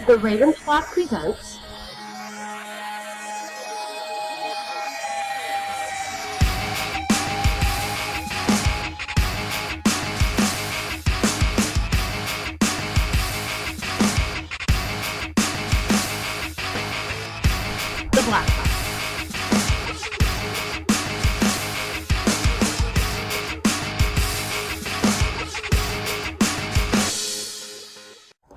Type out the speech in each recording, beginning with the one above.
The Raven Plot presents The Black Box.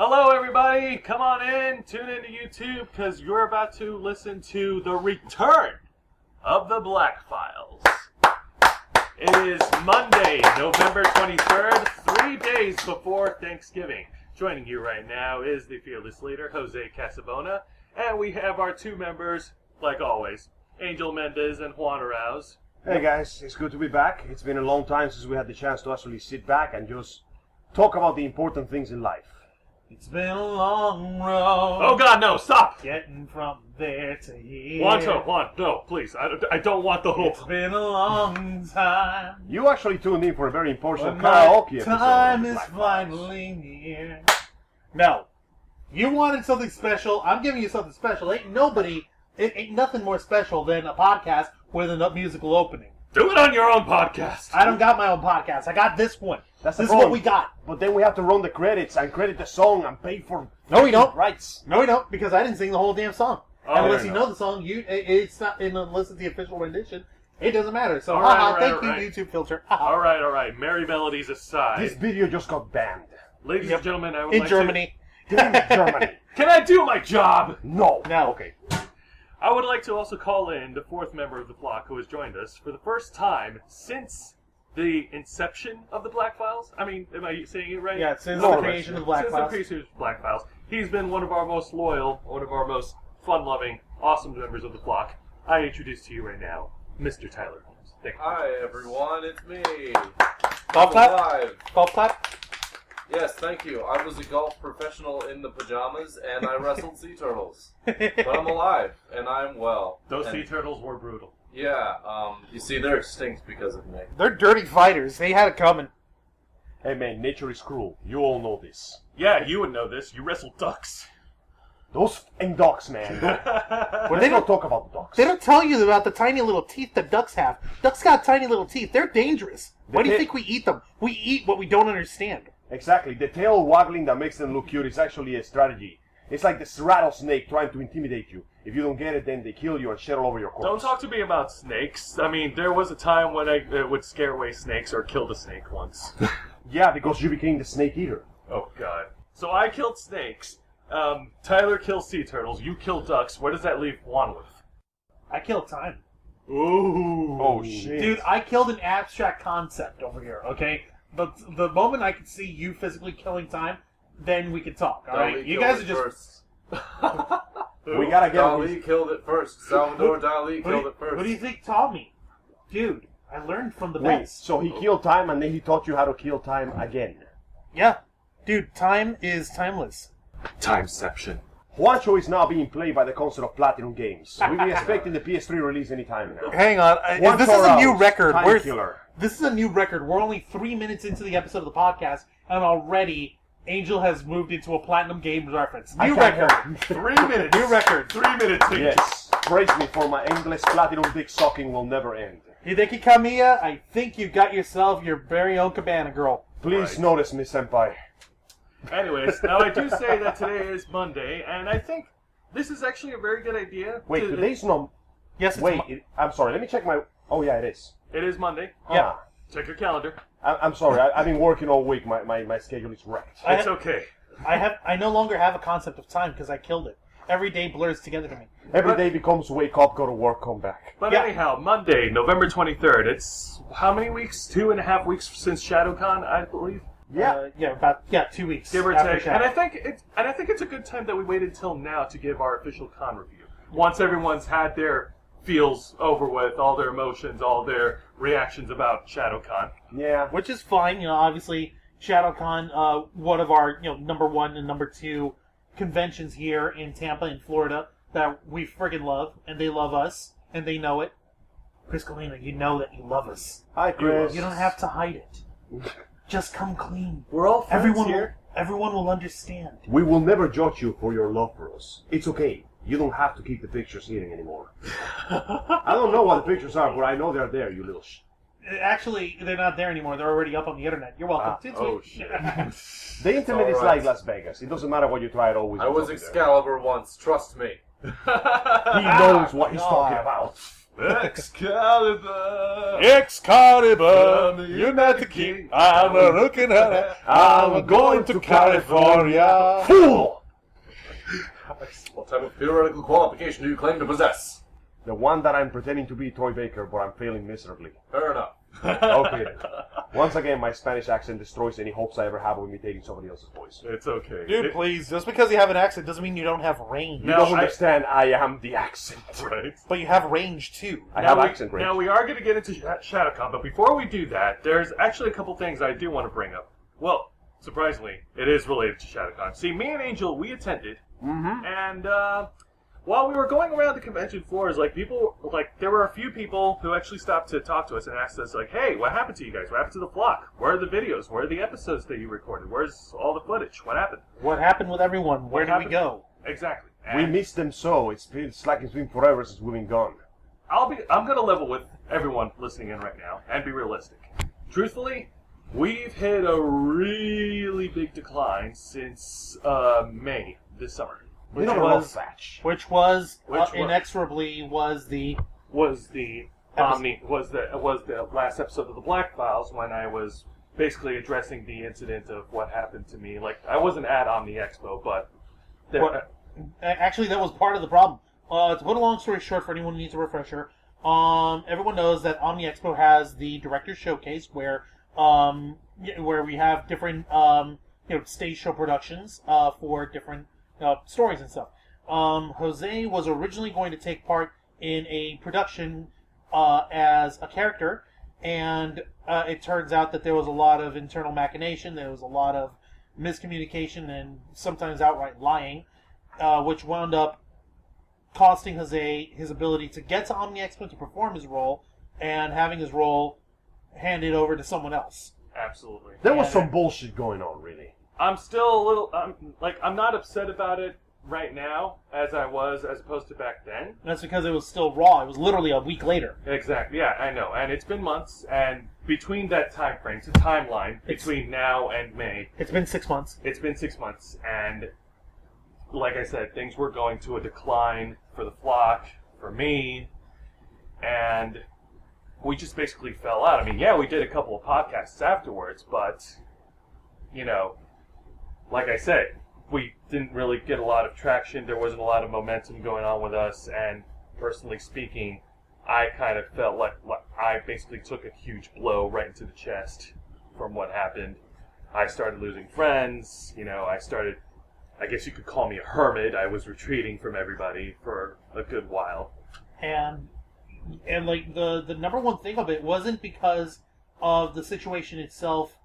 Hello everybody, come on in, tune into YouTube, because you're about to listen to the return of the Black Files. It is Monday, November 23rd, 3 days before Thanksgiving. Joining you right now is the fearless leader, Jose Casabona, and we have our two members, like always, Angel Mendez and Juan Arauz. Hey guys, it's good to be back. It's been a long time since we had the chance to actually sit back and just talk about the important things in life. It's been a long road. Oh God, no, stop! Getting from there to here. Juan, no, please, I don't want the whole... It's been a long time. You actually tuned in for a very important But karaoke my episode. time of the is Black Files. finally near. No. You wanted something special. I'm giving you something special. Ain't nothing more special than a podcast with a musical opening. Do it on your own podcast! I don't got my own podcast. I got this one. That's the This is problem. what we got. But then we have to run the credits and credit the song and pay for No, we don't. rights. No, we don't, because I didn't sing the whole damn song. Oh, and unless fair you enough. know the song, it's not unless it's the official rendition. It doesn't matter. So, All right, haha, all right, thank all you, right. YouTube filter. Haha. Alright, merry melodies aside. This video just got banned. Ladies and gentlemen, I would In like Germany. Damn it, Germany. to... Can I do my job? No. No. Okay. I would like to also call in the fourth member of the flock who has joined us for the first time since the inception of the Black Files. I mean, am I saying it right? Yeah, since No, the no, creation of Black Since Files. the creation of Black Files. He's been one of our most loyal, one of our most fun-loving, awesome members of the flock. I introduce to you right now, Mr. Tyler Holmes. Thank you. Hi everyone, it's me. Golf I'm clap? alive. Golf clap? Yes, thank you. I was a golf professional in the pajamas and I wrestled sea turtles. But I'm alive and I'm well. Those And sea turtles were brutal. Yeah, you see, they're extinct because of me. They're dirty fighters. They had it coming. Hey man, nature is cruel. You all know this. Yeah, you would know this. You wrestle ducks. Those f***ing ducks, man. Well, Let's not talk about the ducks. They don't tell you about the tiny little teeth that ducks have. Ducks got tiny little teeth. They're dangerous. Why do you think we eat them? We eat what we don't understand. Exactly. The tail waggling that makes them look cute is actually a strategy. It's like this rattlesnake trying to intimidate you. If you don't get it, then they kill you and shit all over your corpse. Don't talk to me about snakes. I mean, there was a time when I would scare away snakes or killed a snake once. Yeah, because you became the snake eater. Oh, God. So I killed snakes. Tyler kills sea turtles. You kill ducks. Where does that leave Juan with? I killed time. Ooh. Oh, shit. Dude, I killed an abstract concept over here, okay? But the moment I could see you physically killing time, then we could talk, alright? Dali You killed guys it are just... first. We gotta get Dali killed it first. Salvador Dali killed it first. What do you think taught me? Dude, I learned from the Wait, best. so he killed time and then he taught you how to kill time again. Yeah. Dude, time is timeless. Timeception. Juancho is now being played by the concert of Platinum Games. We'll be expecting the PS3 release anytime now. Hang on. Juancho This is a new Arauz, record. Time Killer. This is a new record. We're only 3 minutes into the episode of the podcast, and already Angel has moved into a Platinum Games reference. New record. 3 minutes. New record. 3 minutes. Yes, praise me for my endless platinum dick sucking will never end. Hideki Kamiya, I think you got yourself your very own cabana girl. Please Right. notice me, senpai. Anyways, now I do say that today is Monday, and I think this is actually a very good idea. Wait, today's not... Yes, it's Wait, I'm sorry, let me check my... Oh yeah, it is. It is Monday. Yeah. Check your calendar. I'm sorry, I've been working all week. My schedule is wrecked. It's okay. I no longer have a concept of time because I killed it. Every day blurs together to me. Every day becomes wake up, go to work, come back. But Yeah. anyhow, Monday, November 23rd. It's how many weeks? 2.5 weeks since ShadoCon, I believe. Yeah. About 2 weeks. Give or after take. Shadow. And I think it's a good time that we waited till now to give our official con review. Once everyone's had their feels over with, all their emotions, all their reactions about ShadoCon. Yeah. Which is fine, obviously ShadowCon, one of our, number 1 and number 2 conventions here in Tampa in Florida that we friggin' love, and they love us, and they know it. Chris Galena, you know that you love us. Hi, Chris. You don't have to hide it. Just come clean. We're all friends Everyone here. Everyone will understand. We will never judge you for your love for us. It's okay. You don't have to keep the pictures hidden anymore. I don't know what the pictures are, but I know they're there, you little Actually, they're not there anymore. They're already up on the internet. You're welcome. Oh, shit. The internet is Alright. like Las Vegas. It doesn't matter what you try, it always I ends was up there. Excalibur once, trust me. He knows what he's God. talking about. Excalibur. Excalibur, you're not the king. I'm looking at it. I'm going to California. Fool! What type of theoretical qualification do you claim to possess? The one that I'm pretending to be Troy Baker, but I'm failing miserably. Fair enough. Okay then. Once again, my Spanish accent destroys any hopes I ever have of imitating somebody else's voice. It's okay. Dude, please. Just because you have an accent doesn't mean you don't have range. You No, don't understand, I am the accent. Right. But you have range, too. I have we, accent range. Now we are going to get into ShadowCon, but before we do that, there's actually a couple things I do want to bring up. Well, surprisingly, it is related to ShadowCon. See, me and Angel, we attended, and while we were going around the convention floors, there were a few people who actually stopped to talk to us and asked us, like, hey, what happened to you guys? What happened to the flock? Where are the videos? Where are the episodes that you recorded? Where's all the footage? What happened? What happened with everyone? Where did we happened? go? Exactly. We And miss them so. It's like it's been forever since we've been gone. I'm going to level with everyone listening in right now and be realistic. Truthfully, we've hit a really big decline since May this summer. Which Which was was Which was- inexorably was the the last episode of the Black Files when I was basically addressing the incident of what happened to me. Like, I wasn't at Omni Expo, but actually that was part of the problem. To put a long story short, for anyone who needs a refresher, everyone knows that Omni Expo has the director's showcase where we have different stage show productions for different stories and stuff. Jose was originally going to take part in a production as a character, and it turns out that there was a lot of internal machination, there was a lot of miscommunication, and sometimes outright lying, which wound up costing Jose his ability to get to Omni Expo to perform his role, and having his role handed over to someone else. absolutely. There was some bullshit going on, really. I'm still a little, I'm not upset about it right now as opposed to back then. And that's because it was still raw. It was literally a week later. Exactly, yeah, I know. And it's been months, and between that time frame, it's a timeline between now and May. It's been 6 months. It's been 6 months, and like I said, things were going to a decline for the flock, for me, and we just basically fell out. I mean, yeah, we did a couple of podcasts afterwards, but, like I said, we didn't really get a lot of traction. There wasn't a lot of momentum going on with us, and personally speaking, I kind of felt like I basically took a huge blow right into the chest from what happened. I started losing friends, I guess you could call me a hermit. I was retreating from everybody for a good while. And like the number one thing of it wasn't because of the situation itself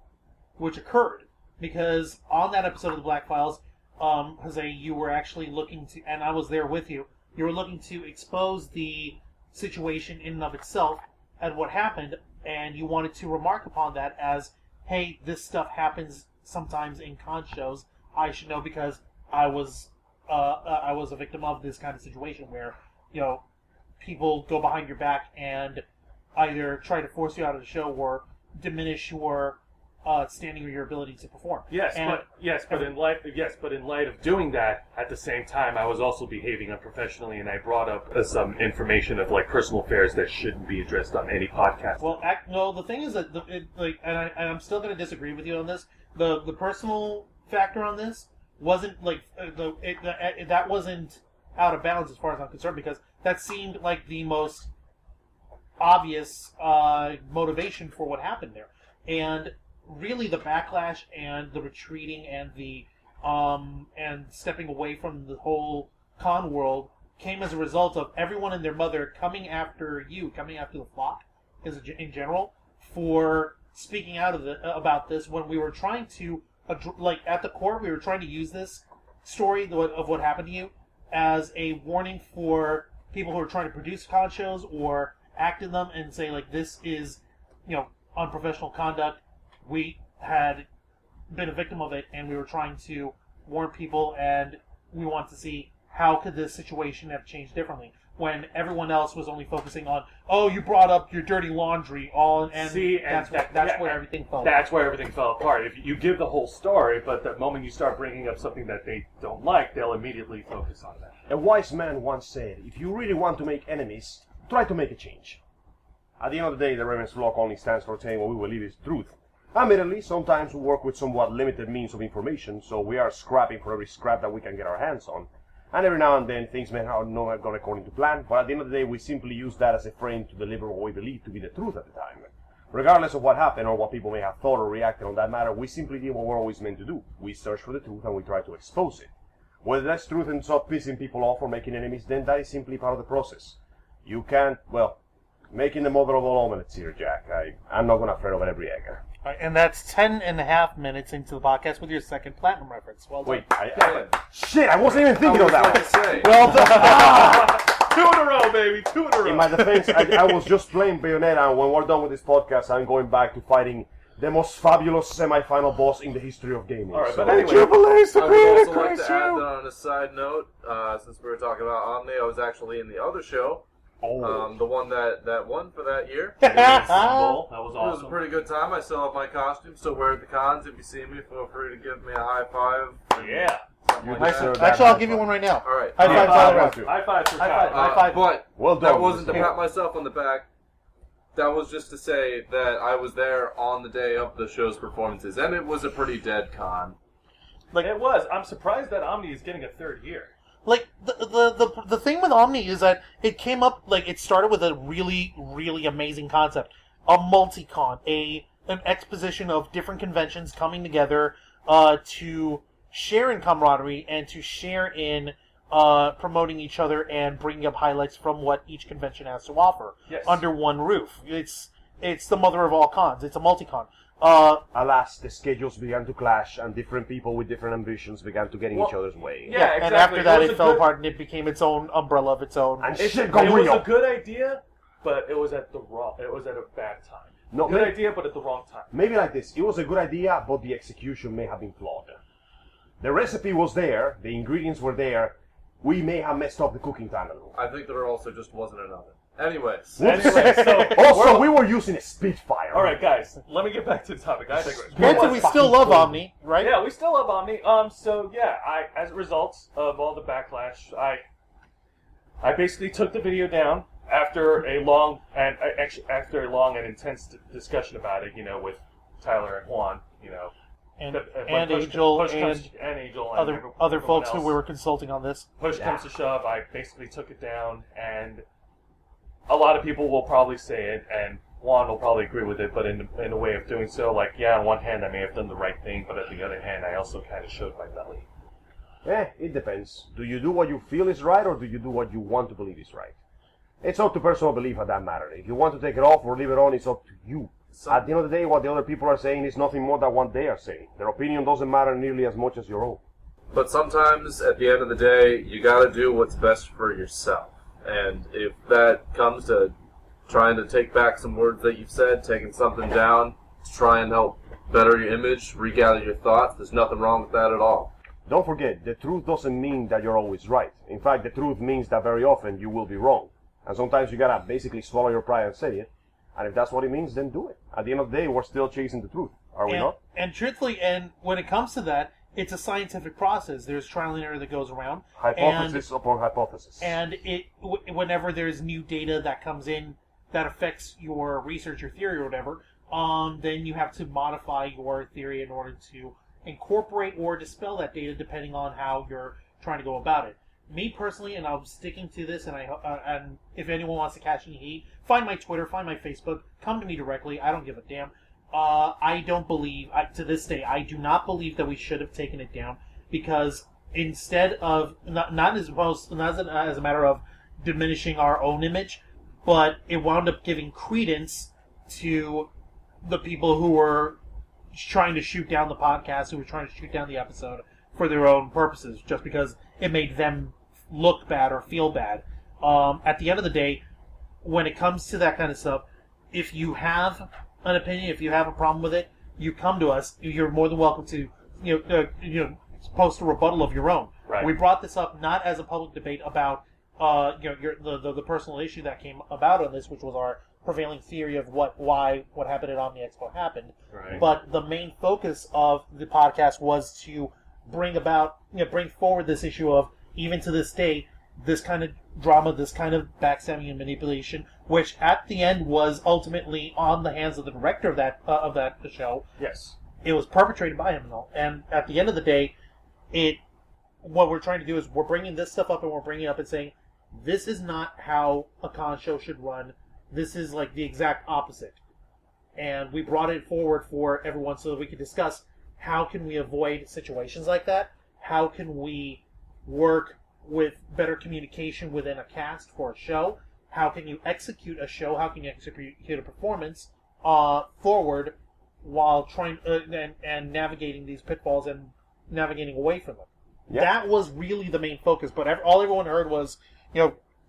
which occurred. Because on that episode of the Black Files, Jose, you were actually looking to, and I was there with you, you were looking to expose the situation in and of itself and what happened, and you wanted to remark upon that as, hey, this stuff happens sometimes in con shows. I should know because I was a victim of this kind of situation where, people go behind your back and either try to force you out of the show or diminish your standing or your ability to perform. But in light of doing that, at the same time, I was also behaving unprofessionally, and I brought up some information of personal affairs that shouldn't be addressed on any podcast. Well, the thing is that I'm still going to disagree with you on this. The personal factor on this wasn't that wasn't out of bounds as far as I'm concerned, because that seemed like the most obvious motivation for what happened there, and really the backlash and the retreating and the and stepping away from the whole con world came as a result of everyone and their mother coming after the flock in general, for speaking out about this when we were trying to at the core we were trying to use this story of what happened to you as a warning for people who are trying to produce con shows or act in them, and say this is unprofessional conduct. We had been a victim of it, and we were trying to warn people, and we want to see how could this situation have changed differently when everyone else was only focusing on, oh, you brought up your dirty laundry, that's where everything fell apart. That's where everything fell apart. If you give the whole story, but the moment you start bringing up something that they don't like, they'll immediately focus on that. A wise man once said, if you really want to make enemies, try to make a change. At the end of the day, the Raven's Flock only stands for saying what we believe is truth. Admittedly, sometimes we work with somewhat limited means of information, so we are scrapping for every scrap that we can get our hands on. And every now and then, things may not have gone according to plan, but at the end of the day, we simply use that as a frame to deliver what we believe to be the truth at the time. Regardless of what happened or what people may have thought or reacted on that matter, we simply did what we're always meant to do. We search for the truth and we try to expose it. Whether that's truth ends up pissing people off or making enemies, then that is simply part of the process. You can't, well, making the mother of all omelets here, Jack. I'm not going to fret over every egg. All right, and that's 10.5 minutes into the podcast with your second platinum reference. Well done. Wait, shit, I wasn't even thinking of that one. Say. Well done. 2 in a row, baby. 2 in a row. In my defense, I was just playing Bayonetta, and when we're done with this podcast, I'm going back to fighting the most fabulous semi-final boss in the history of gaming. All right, so. but anyway, I would also like to add that on a side note, since we were talking about Omni, I was actually in the other show. The one that won for that year. That was It was awesome. a pretty good time. I still have my costume, still wear it at the cons. If you see me, feel free to give me a high five. Yeah. Something like You that. deserve that. Actually, I'll give you one right now. All right. High five, I Tyler. want to. High five for High Kyle. five. High five. But Well done. that wasn't to Mr. pat myself on the back. That was just to say that I was there on the day of the show's performances, and it was a pretty dead con. It was. I'm surprised that Omni is getting a 3rd year. Like, the thing with Omni is that it came up, like, it started with a really, really amazing concept. A multi-con, an exposition of different conventions coming together to share in camaraderie and to share in promoting each other and bringing up highlights from what each convention has to offer under one roof. It's the mother of all cons. It's a multi-con. Alas, the schedules began to clash, and different people with different ambitions began to get in each other's way. Yeah, And exactly. after that, was it a fell good- apart and it became its own umbrella of its own. And It shit got was real. a good idea, but it was at the wrong. It was at a bad time. No, Good maybe, idea, but at the wrong time. maybe like this. It was a good idea, but the execution may have been flawed. The recipe was there, the ingredients were there. We may have messed up the cooking time a little. I think there also just wasn't an oven. Anyways. Anyway, so Also, we were using a Spitfire. all right, guys. Let me get back to the topic. I digress. Granted, we still love Omni, right? Yeah, we still love Omni. So yeah, as a result of all the backlash, I basically took the video down after a long and intense discussion about it. With Tyler and Juan. And, When Angel and other Angel and other everyone folks who else. we were consulting on this. Push comes to shove, I basically took it down, and a lot of people will probably say it, and Juan will probably agree with it, but in a way of doing so, on one hand I may have done the right thing, but on the other hand I also kind of showed my belly. It depends. Do you do what you feel is right, or do you do what you want to believe is right? It's up to personal belief at that matter. If you want to take it off or leave it on, it's up to you. At the end of the day, what the other people are saying is nothing more than what they are saying. Their opinion doesn't matter nearly as much as your own. But sometimes, at the end of the day, you gotta do what's best for yourself. And if that comes to trying to take back some words that you've said, taking something down, to try and help better your image, regather your thoughts, there's nothing wrong with that at all. Don't forget, the truth doesn't mean that you're always right. In fact, the truth means that very often you will be wrong. And sometimes you gotta basically swallow your pride and say it. And if that's what it means, then do it. At the end of the day, we're still chasing the truth. Are we not? And truthfully, and when it comes to that, it's a scientific process. There's trial and error that goes around. Hypothesis upon hypothesis. And whenever there's new data that comes in that affects your research or theory or whatever, then you have to modify your theory in order to incorporate or dispel that data depending on how you're trying to go about it. Me personally, and I'm sticking to this, and if anyone wants to catch any heat, find my Twitter, find my Facebook, come to me directly. I don't give a damn. I don't believe, to this day, I do not believe that we should have taken it down, because instead of, not as a matter of diminishing our own image, but it wound up giving credence to the people who were trying to shoot down the podcast, who were trying to shoot down the episode for their own purposes, just because it made them look bad or feel bad. At the end of the day, when it comes to that kind of stuff, if you have an opinion, if you have a problem with it, you come to us, you're more than welcome to post a rebuttal of your own. Right. We brought this up not as a public debate about the personal issue that came about on this, which was our prevailing theory of what happened at Omni Expo happened. Right. But the main focus of the podcast was to bring forward this issue of, even to this day, this kind of drama, this kind of backstabbing and manipulation, which at the end was ultimately on the hands of the director of that show. Yes. It was perpetrated by him and all. And at the end of the day, what we're trying to do is we're bringing this stuff up, and we're bringing it up and saying, this is not how a con show should run. This is like the exact opposite. And we brought it forward for everyone so that we could discuss how can we avoid situations like that? How can we work with better communication within a cast for a show? How can you execute a show? How can you execute a performance forward while trying and navigating these pitfalls and navigating away from them? Yeah. That was really the main focus. But all everyone heard was,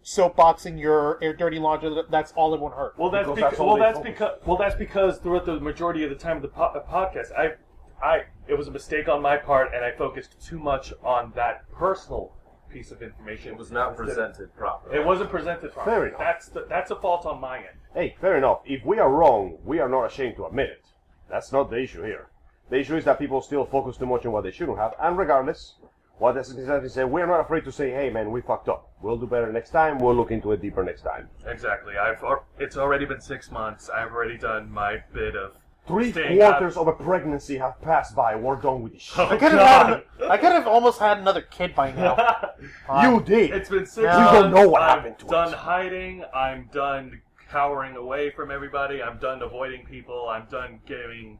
soapboxing your dirty laundry. That's all everyone heard. Well, that's because throughout the majority of the time of the podcast, it was a mistake on my part, and I focused too much on that personal piece of information. It was not presented properly. It wasn't presented properly. Fair enough. That's a fault on my end. Hey, fair enough. If we are wrong, we are not ashamed to admit it. That's not the issue here. The issue is that people still focus too much on what they shouldn't have, and regardless, what does exactly say? We're not afraid to say, hey man, we fucked up. We'll do better next time. We'll look into it deeper next time. Exactly. It's already been 6 months. I've already done my bit of 3/4 of a pregnancy have passed by. We're done with this shit. Oh, I could have almost had another kid by now. You did. It's been 6 You months. don't know what I'm happened to done us. hiding. I'm done cowering away from everybody. I'm done avoiding people. I'm done getting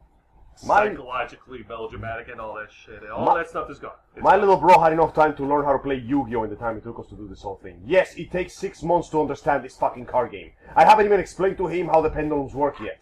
psychologically melodramatic and all that shit. And all that stuff is gone. My little bro had enough time to learn how to play Yu-Gi-Oh! In the time it took us to do this whole thing. Yes, it takes 6 months to understand this fucking card game. I haven't even explained to him how the pendulums work yet.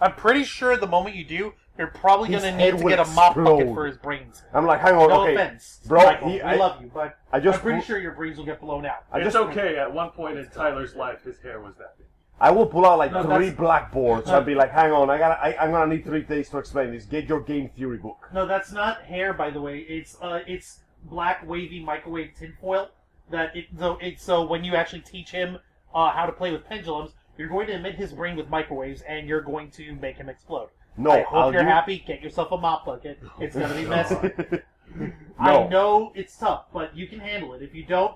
I'm pretty sure the moment you do, you're probably His going to head need to will get a mop bucket explode. for his brains. I'm like, hang on, No okay. offense, Bro, Michael. I I love you, but I just I'm pretty pull- sure your brains will get blown out. It's okay. At one point in Tyler's life, his hair was that big. I will pull out like No, 3 that's- blackboards and be like, hang on, I'm gonna need 3 days to explain this. Get your game theory book. No, that's not hair, by the way. It's black wavy microwave tinfoil. So when you actually teach him how to play with pendulums, you're going to emit his brain with microwaves, and you're going to make him explode. No, I hope I'll you're do- happy. Get yourself a mop bucket. It's going to be messy. No. I know it's tough, but you can handle it. If you don't,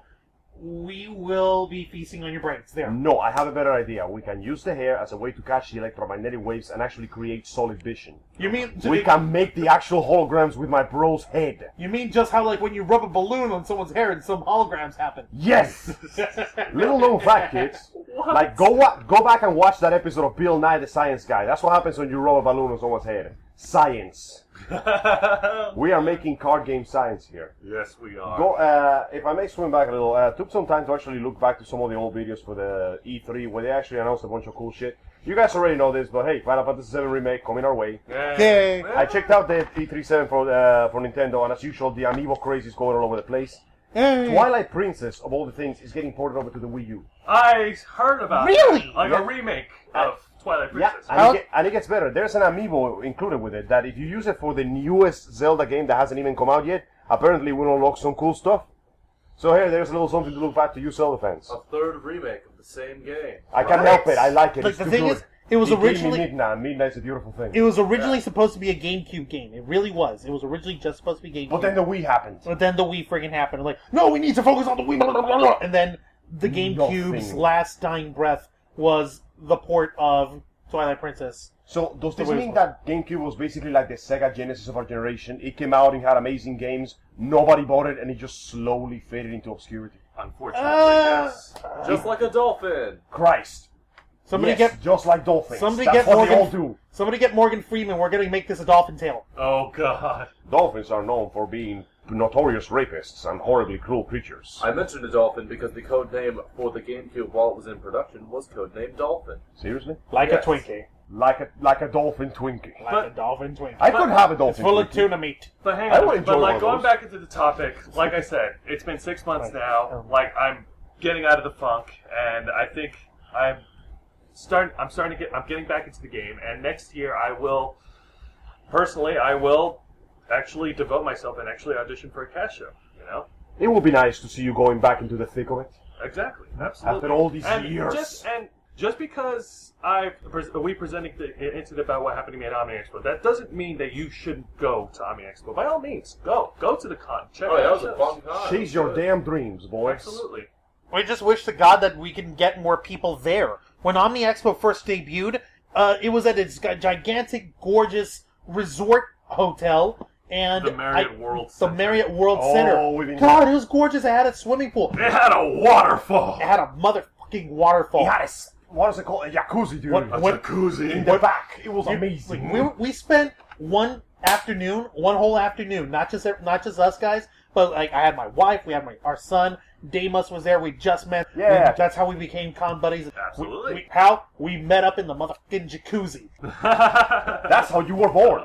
we will be feasting on your brains. There. No, I have a better idea. We can use the hair as a way to catch the electromagnetic waves and actually create solid vision. You mean We can make the actual holograms with my bro's head. You mean just how, like, when you rub a balloon on someone's hair and some holograms happen? Yes! Little known fact, kids. Like, go back and watch that episode of Bill Nye the Science Guy. That's what happens when you rub a balloon on someone's head. Science. We are making card game science here. Yes, we are. If I may swim back a little, took some time to actually look back to some of the old videos for the E3 where they actually announced a bunch of cool shit. You guys already know this, but hey, Final Fantasy VII Remake coming our way. Yay. I checked out the E37 for Nintendo, and as usual, the amiibo craze is going all over the place. Twilight Princess, of all the things, is getting ported over to the Wii U. I heard about Really? that. Like a remake of Twilight Yeah, Princess. and it gets better. There's an amiibo included with it that if you use it for the newest Zelda game that hasn't even come out yet, apparently will unlock some cool stuff. So here, there's a little something to look back to you Zelda fans. A third remake of the same game. I can't help it. I like it. Look, It's the too thing good. is, it was gave me originally Midna. Midna is a beautiful thing. it was originally supposed to be a GameCube game. It really was. It was originally just supposed to be GameCube. But then the Wii happened. But then the Wii friggin' happened. Like, no, we need to focus on the Wii. Blah, blah, blah, blah. And then the GameCube's Nothing. last dying breath was the port of Twilight Princess. So does this The Wii mean was- that GameCube was basically like the Sega Genesis of our generation? It came out and had amazing games, nobody bought it, and it just slowly faded into obscurity. Unfortunately, yes. Just like a dolphin. Christ. Somebody Yes, get just like dolphins. somebody That's get what they all Morgan. do. Somebody get Morgan Freeman. We're gonna make this a dolphin tale. Oh, God. Dolphins are known for being notorious rapists and horribly cruel creatures. I mentioned a dolphin because the code name for the GameCube while it was in production was codenamed Dolphin. Seriously? Like Yes. a Twinkie. Like a dolphin Twinkie. Like But- a dolphin Twinkie. I could have a It's dolphin full of Twinkie. tuna meat. But hang I would on, enjoy but one like of going those. back into the topic, like I said, it's been 6 months now. Like I'm getting out of the funk, and I think I'm getting back into the game. And next year I will personally, I will actually devote myself and actually audition for a cast show. You know, It would be nice to see you going back into the thick of it. exactly, absolutely. After all these years. Just because we presented the incident about what happened to me at Omni Expo, that doesn't mean that you shouldn't go to Omni Expo. By all means, go to the con. Check it out. That was a fun con. Chase your damn dreams, boys. Absolutely. I just wish to God that we can get more people there. When Omni Expo first debuted, it was at its gigantic, gorgeous resort hotel. And The Marriott World The Center. Marriott World Oh, Center. we've been- God, it was gorgeous. It had a swimming pool. It had a waterfall. It had a motherfucking waterfall. He had a, what is it called? A jacuzzi, dude. What- A what- jacuzzi. In the back. It was amazing. We spent one whole afternoon, not just us guys, but like I had my wife, we had our son, Damus was there. We just met. Yeah. That's how we became con buddies. Absolutely. We met up in the motherfucking jacuzzi. That's how you were born.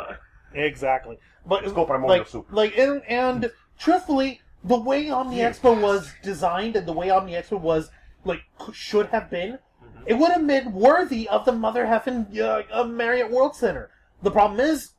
Exactly. But Let's go primordial soup. And truthfully, the way Omni Expo was designed and the way Omni Expo was should have been, it would have been worthy of the mother effing Marriott World Center. The problem is,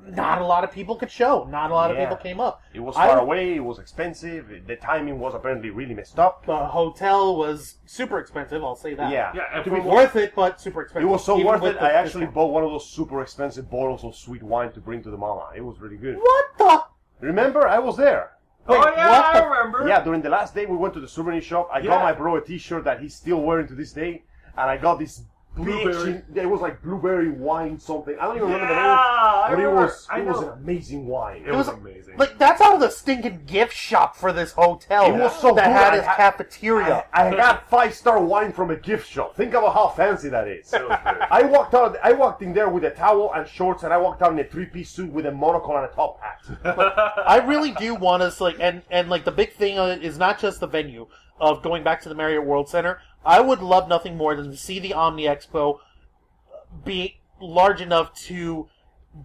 not a lot of people could show. Not a lot of Yeah. people came up. It was far away, it was expensive, the timing was apparently really messed up. The hotel was super expensive. I'll say that. Yeah. Yeah, and To for be what- Worth it, but super It expensive. was so Even worth with it, the I actually discount. bought one of those super expensive bottles of sweet wine to bring to the mama. It was really good. What the? Remember? I was there. Oh Wait, yeah, what I the- remember. Yeah, during the last day we went to the souvenir shop. I Yeah. got my bro a t-shirt that he's still wearing to this day. And I got this Blueberry. it was like blueberry wine something. I don't even remember the name. I But remember. it was an amazing wine. It was amazing. Like, that's out of the stinking gift shop for this hotel. It was so that good. had I its had- cafeteria. I got 5-star wine from a gift shop. Think about how fancy that is. It was good. I walked in there with a towel and shorts, and I walked out in a 3-piece suit with a monocle and a top hat. I really do want us, and the big thing is not just the venue of going back to the Marriott World Center. I would love nothing more than to see the Omni Expo be large enough to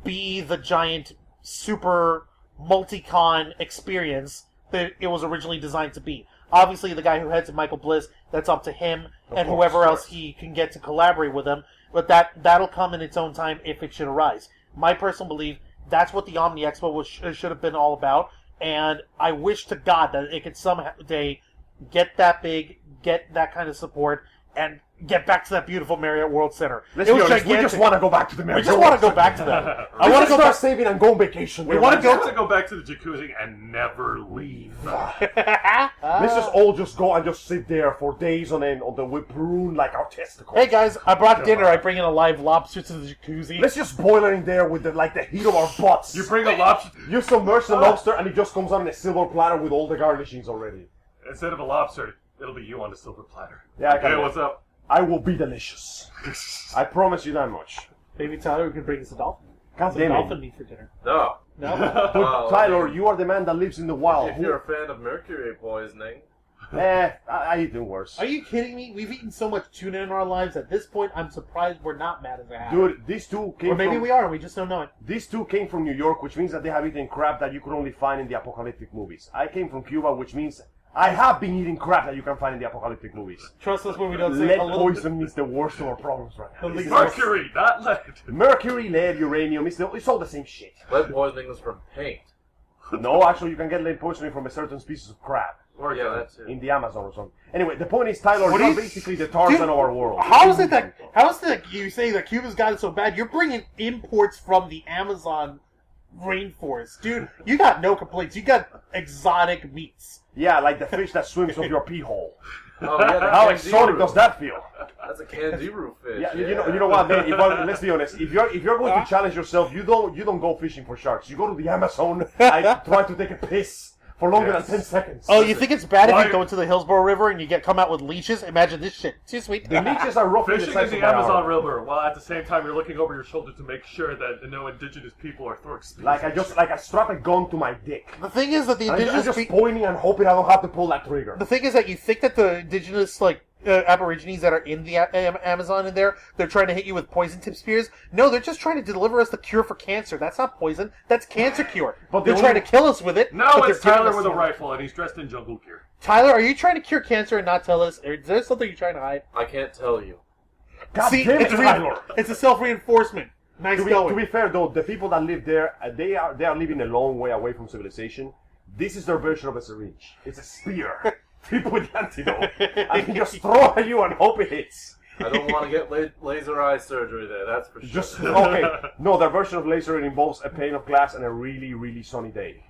be the giant super multi-con experience that it was originally designed to be. Obviously, the guy who heads it, Michael Bliss, that's up to him and course, whoever of else course. he can get to collaborate with him. But that'll come in its own time if it should arise. My personal belief, that's what the Omni Expo should have been all about. And I wish to God that it could someday get that big, get that kind of support, and get back to that beautiful Marriott World Center. Let's It be was honest, we gigantic. just want to go back to the We Marriott. just want to go back to that. I want to go start back. saving and go on vacation. We wanna I go have to go back to the jacuzzi and never leave. Let's just all just go and just sit there for days on end on the whipperoon like our testicles. Hey guys, I brought dinner. I bring in a live lobster to the jacuzzi. Let's just boil it in there with the heat of our butts. You bring a lobster You submerge the lobster and it just comes out in a silver platter with all the garnishings already. instead of a lobster. It'll be you on a silver platter. Yeah, I can Hey, do what's it. up? I will be delicious. I promise you that much. Maybe Tyler could bring us a dolphin. God Some damn dolphin it. meat for dinner. No. No? Well, Tyler, you are the man that lives in the wild. if you're a fan of mercury poisoning, I eaten worse. Are you kidding me? We've eaten so much tuna in our lives at this point, I'm surprised we're not mad as a hat. Dude, these two came Or maybe from... we are, we just don't know it. These two came from New York, which means that they have eaten crap that you could only find in the apocalyptic movies. I came from Cuba, which means I have been eating crap that you can find in the apocalyptic movies. Trust us when we don't say Lead a little bit. poison is the worst of our problems right now. The least- Mercury, not lead. Mercury, lead, uranium, it's all the same shit. lead poisoning was from paint. No, actually, you can get lead poisoning from a certain species of crab Or Yeah, that's it. in the Amazon or something. Anyway, the point is, Tyler, What do you're you- basically the Tarzan Dude, of our world. How is it that you say that Cuba's got it so bad? You're bringing imports from the Amazon rainforest. Dude, you got no complaints. You got exotic meats. Yeah, like the fish that swims off your pee hole. Oh, yeah, the How kangaroo. exotic does that feel? That's a kangaroo fish. Yeah, you know what, man? Let's be honest. If you're going to challenge yourself, you don't go fishing for sharks. You go to the Amazon and try to take a piss for longer than 10 seconds. Oh, you think it's bad if Why- you go into the Hillsborough River and you come out with leeches? Imagine this shit. Too sweet. The leeches are roughly the Fishing size in of the my Amazon arm. River, while at the same time you're looking over your shoulder to make sure that no indigenous people are throwing spears. Like I strap a gun to my dick. The thing is that the I'm indigenous just people. pointing and hoping I don't have to pull that trigger. The thing is that you think that the indigenous Aborigines that are in the Amazon in there, they're trying to hit you with poison tip spears. No, they're just trying to deliver us the cure for cancer. That's not poison. That's cancer cure. But They're the trying to only- kill us with it. No, but it's they're giving Tyler us with a the- rifle and he's dressed in jungle gear. Tyler, are you trying to cure cancer and not tell us? Or is there something you're trying to hide? I can't tell you. God See, damn it, it's, Tyler. it's a self-reinforcement. Nice To going. be fair, though, the people that live there, they are living a long way away from civilization. This is their version of a syringe. It's a spear. People with the antidote. And you just throw at you and hope it hits. I don't want to get laser eye surgery there, that's for sure. Just, okay. No, their version of laser involves a pane of glass and a really, really sunny day.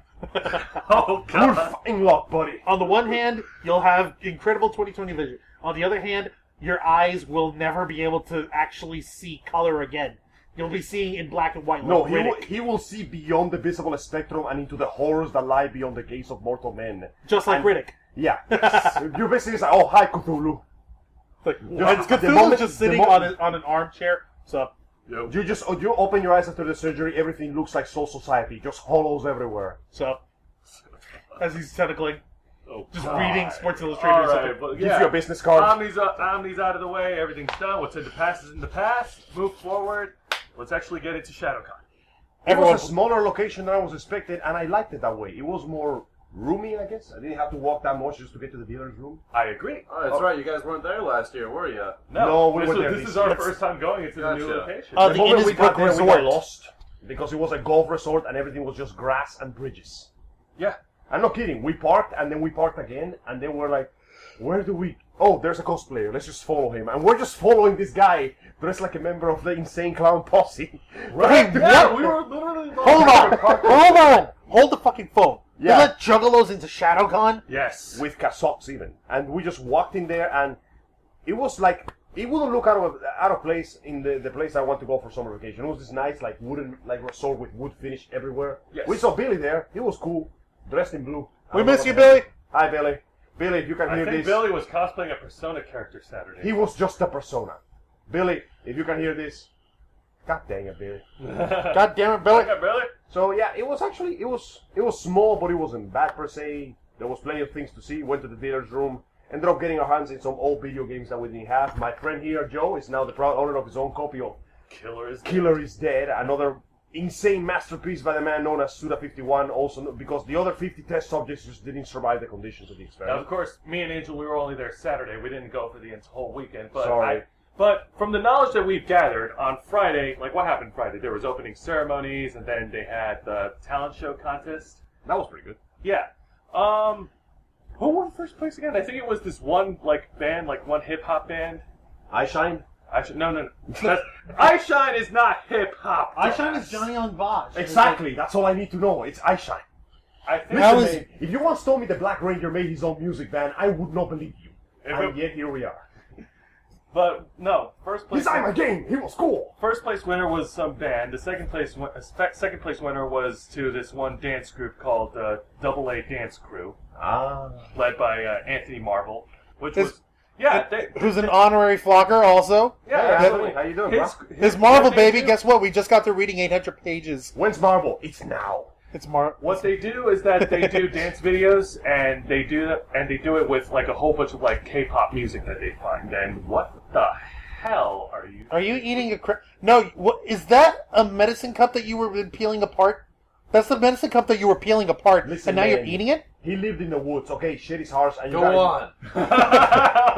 Oh, Good God. fucking luck, buddy. On the one hand, you'll have incredible 20/20 vision. On the other hand, your eyes will never be able to actually see color again. You'll be seeing in black and white. No, like Riddick. he will see beyond the visible spectrum and into the horrors that lie beyond the gaze of mortal men. Just like And- Riddick. Yeah. You're basically like, oh, hi, Cthulhu. Like, Just- and the Cthulhu's moment- just the sitting moment- on an armchair. So, You open your eyes after the surgery, everything looks like Soul Society, just hollows everywhere. as he's tentacling, Oh, just God. reading Sports Illustrated or All something. right, but Gives yeah. you a business card. Omni's out of the way. Everything's done. What's in the past is in the past. Move forward. Let's actually get into ShadowCon. It was a smaller location than I was expecting, and I liked it that way. It was more roomy, I guess. I didn't have to walk that much just to get to the dealer's room. I agree. Oh, that's right, you guys weren't there last year, were you? No, we were there this this is our year. first time going into the new Gotcha. location. Oh, The the moment we got Innisbrook there, we Resort. got lost because it was a golf resort and everything was just grass and bridges. Yeah. I'm not kidding. We parked and then we parked again, and then we're like, where do we... Oh, there's a cosplayer. Let's just follow him. And we're just following this guy dressed like a member of the Insane Clown Posse. Right? Yeah, What? we were literally... Hold on! Hold the fucking phone. Yeah. They let juggalos into ShadowCon? Yes. With cassocks even. And we just walked in there, and it was like... It wouldn't look out of place in the place I want to go for summer vacation. It was this nice, like, wooden, like, resort with wood finish everywhere. Yes. We saw Billy there. He was cool. Dressed in blue. I We don't know miss what you, the hell. Billy. Hi, Billy. Billy, if you can I hear think this... Billy was cosplaying a Persona character Saturday. He was just a persona. Billy, if you can hear this... God dang it, Billy. God damn it, Billy. Okay, Billy. So yeah, it was actually it was small, but it wasn't bad per se. There was plenty of things to see. Went to the dealer's room, ended up getting our hands in some old video games that we didn't have. My friend here, Joe, is now the proud owner of his own copy of Killer is Dead, another insane masterpiece by the man known as Suda51. Also, because the other 50 test subjects just didn't survive the conditions of the Now, experiment. of course, me and Angel, we were only there Saturday. We didn't go for the whole weekend. But Sorry. But from the knowledge that we've gathered on Friday, like what happened Friday? There was opening ceremonies, and then they had the talent show contest. That was pretty good. Yeah. Who won first place again? I think it was this one band, one hip hop band. I Shine. No. I Shine is not hip hop. I Shine is Johnny on Bosch. Exactly. That's all I need to know. It's I Shine. I think Listen, was- man, if you once told me the Black Ranger made his own music band, I would not believe you. If And it- yet here we are. But no, first place. Design my game. He was cool. First place winner was some band. The second place winner was to this one dance group called Double A Dance Crew, led by Anthony Marvel, which was Who's an honorary flocker also. Hey, absolutely. how you doing, His Marvel what they baby, do- guess what? We just got through reading 800 pages. When's Marvel? It's now. It's What they do is that they do dance videos, and they do it with a whole bunch of K-pop music that they find. And what the hell are you? Are you eating a No, what is that a medicine cup that you were peeling apart? That's the medicine cup that you were peeling apart, Listen, and now you're man. eating it? He lived in the woods. Okay, shit is harsh, and you Go on.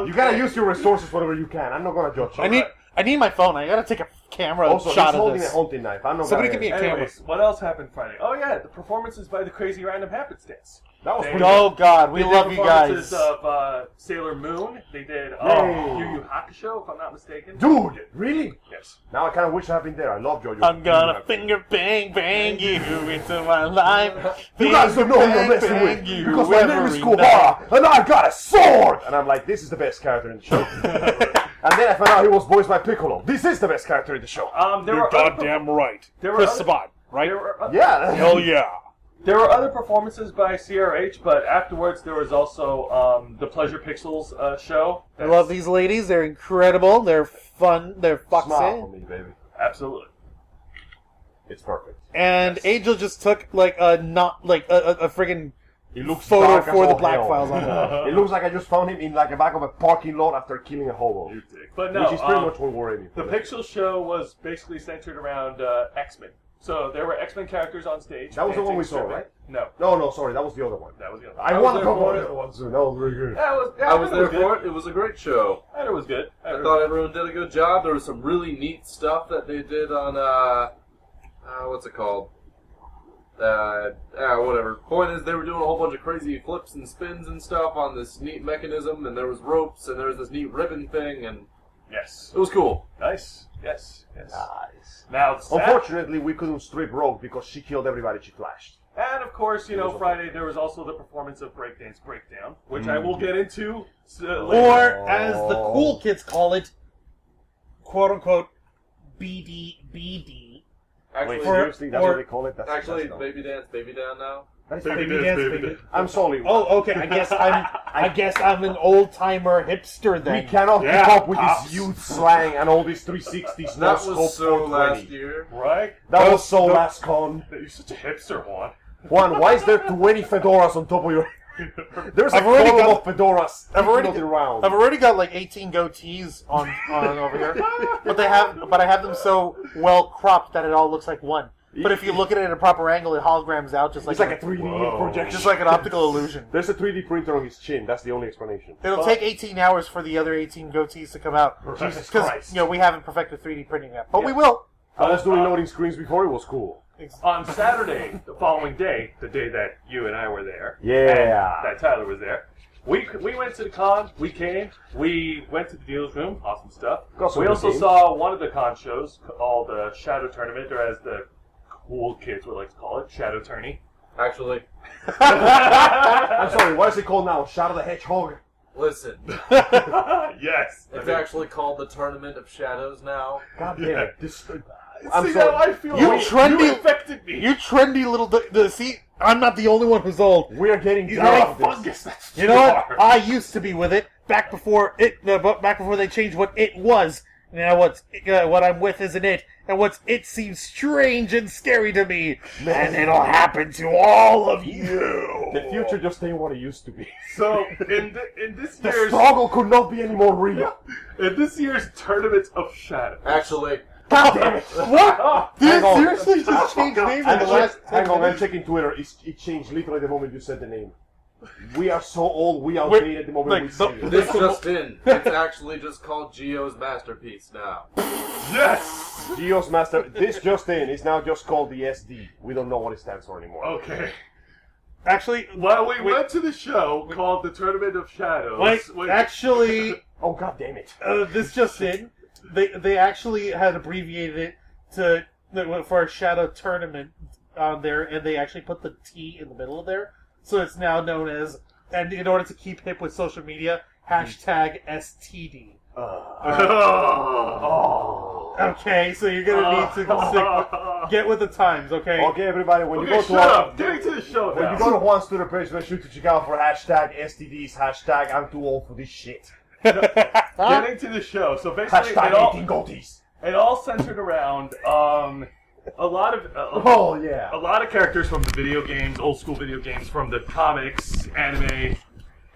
You gotta use your resources whatever you can. I'm not gonna judge you. I need my phone. I gotta take a camera Also, shot he's of holding this. a hunting knife. I'm not Somebody gonna... give me a camera. Anyways, what else happened Friday? Oh yeah, the performances by the Crazy Random Happenstance. That was They- pretty Oh God, we They did love you performances guys. of Sailor Moon. They did Yay. Yu Yu Hakusho, if I'm not mistaken. Dude, really? Yes. Now I kind of wish I'd been there. I love JoJo. I'm gonna finger bang you into my life. You guys don't know who you're messing with you because my name is every Kuwara and I got a sword. And I'm like, this is the best character in the show. And then I found out he was voiced by Piccolo. This is the best character in the show. There You're were other goddamn right. there were Chris other- Sabat, right? There were, Yeah. Hell yeah. there were other performances by CRH, but afterwards there was also the Pleasure Pixels show. I love these ladies. They're incredible. They're fun. They're Smile for foxy. me, baby. Absolutely. It's perfect. And Angel just took a friggin' It looks photo dark as for the all Black hell. Files on it. It looks like I just found him in the back of a parking lot after killing a hobo. But no, Which is pretty much what we're aiming the for. Pixel show was basically centered around X-Men. So there were X-Men characters on stage. That was the one we dancing, saw, stripping. right? No, No, sorry, that was the other one. that was the other. I was want to there talk for about it. the other one soon. That was very good. I was there good. for it. It was a great show. And it was good. I thought everyone did a good job. There was some really neat stuff that they did on, what's it called? Whatever. Point is, they were doing a whole bunch of crazy flips and spins and stuff on this neat mechanism, and there was ropes, and there was this neat ribbon thing, and Yes. it was cool. Nice. Yes. Nice. Now, Unfortunately, we couldn't strip Rogue because she killed everybody she flashed. and of course, Friday there was also the performance of Breakdance Breakdown, which I will get into later. Or, as the cool kids call it, quote-unquote, BDBD. Actually, Wait, seriously, that's or- what they call it? That's Baby Dance, Baby Down now. Baby Baby dance, dance, baby baby. dance. I'm sorry. Oh, okay. I guess I'm an old timer hipster then. We cannot Yeah, keep up with pops. this youth slang and all these 360s. That no was scope so 420. last year. Right? That was so last con. You're such a hipster, Juan. Juan, why is there 20 fedoras on top of your... There's a I've already column got- of fedoras I've already floating around. I've already got like 18 goatees on over here, but I have them so well cropped that it all looks like one. But if you look at it at a proper angle, it holograms out just like It's like a 3D Whoa. projection. just like an optical illusion. There's a 3D printer on his chin. That's the only explanation. It'll take 18 hours for the other 18 goatees to come out. Jesus Because Christ. we haven't perfected 3D printing yet, but we Yeah. will. I was doing loading screens before it was cool. On Saturday, the following day, the day that you and I were there, Yeah. and that Tyler was there, we went to the con. We came. We went to the dealer's room. Awesome stuff. Got some We good also games. saw one of the con shows called the Shadow Tournament, or as the cool kids would like to call it, Shadow Tourney. Actually, I'm sorry, what is it called now? Shadow the Hedgehog? listen. Yes. It's actually called the Tournament of Shadows now. God damn it. This, See how I feel? You You trendy- infected me. You trendy little... See, I'm not the only one who's old. we are getting You're tired like of this. fungus. That's You know what? are. I used to be with it back before they changed what it was. Now what I'm with isn't it, and what's it seems strange and scary to me, and it'll happen to all of you. The future just ain't what it used to be. So in this The year's struggle could not be any more real. Tournament of Shadow. Actually, God damn it. What? Did Hang it on. seriously just change names in the last 10 Hang on, I'm minutes? checking Twitter. It changed literally the moment you said the name. We are so old, we outdated the moment like, we say it. this just in. It's actually just called Geo's Masterpiece now. Yes. Geo's Master. This just in is now just called the SD. We don't know what it stands for anymore. Okay. Actually, Well, we went to the show called the Tournament of Shadows. which- actually, Oh, god damn it. this just in. They actually had abbreviated it for a shadow tournament on there, and they actually put the T in the middle of there, so it's now known as. And in order to keep hip with social media, hashtag STD. Oh. Okay, so you're gonna need to get with the times, okay? Okay, everybody, when you Okay, go shut to our, up. Getting to the show when now. you go to Juan's Twitter page, make sure to check out for hashtag STDs, hashtag I'm too old for this shit. Getting to the show. So basically, Hashtag 18 goatees. it all centered around a lot of Oh, yeah. a lot of characters from the video games, old school video games, from the comics, anime,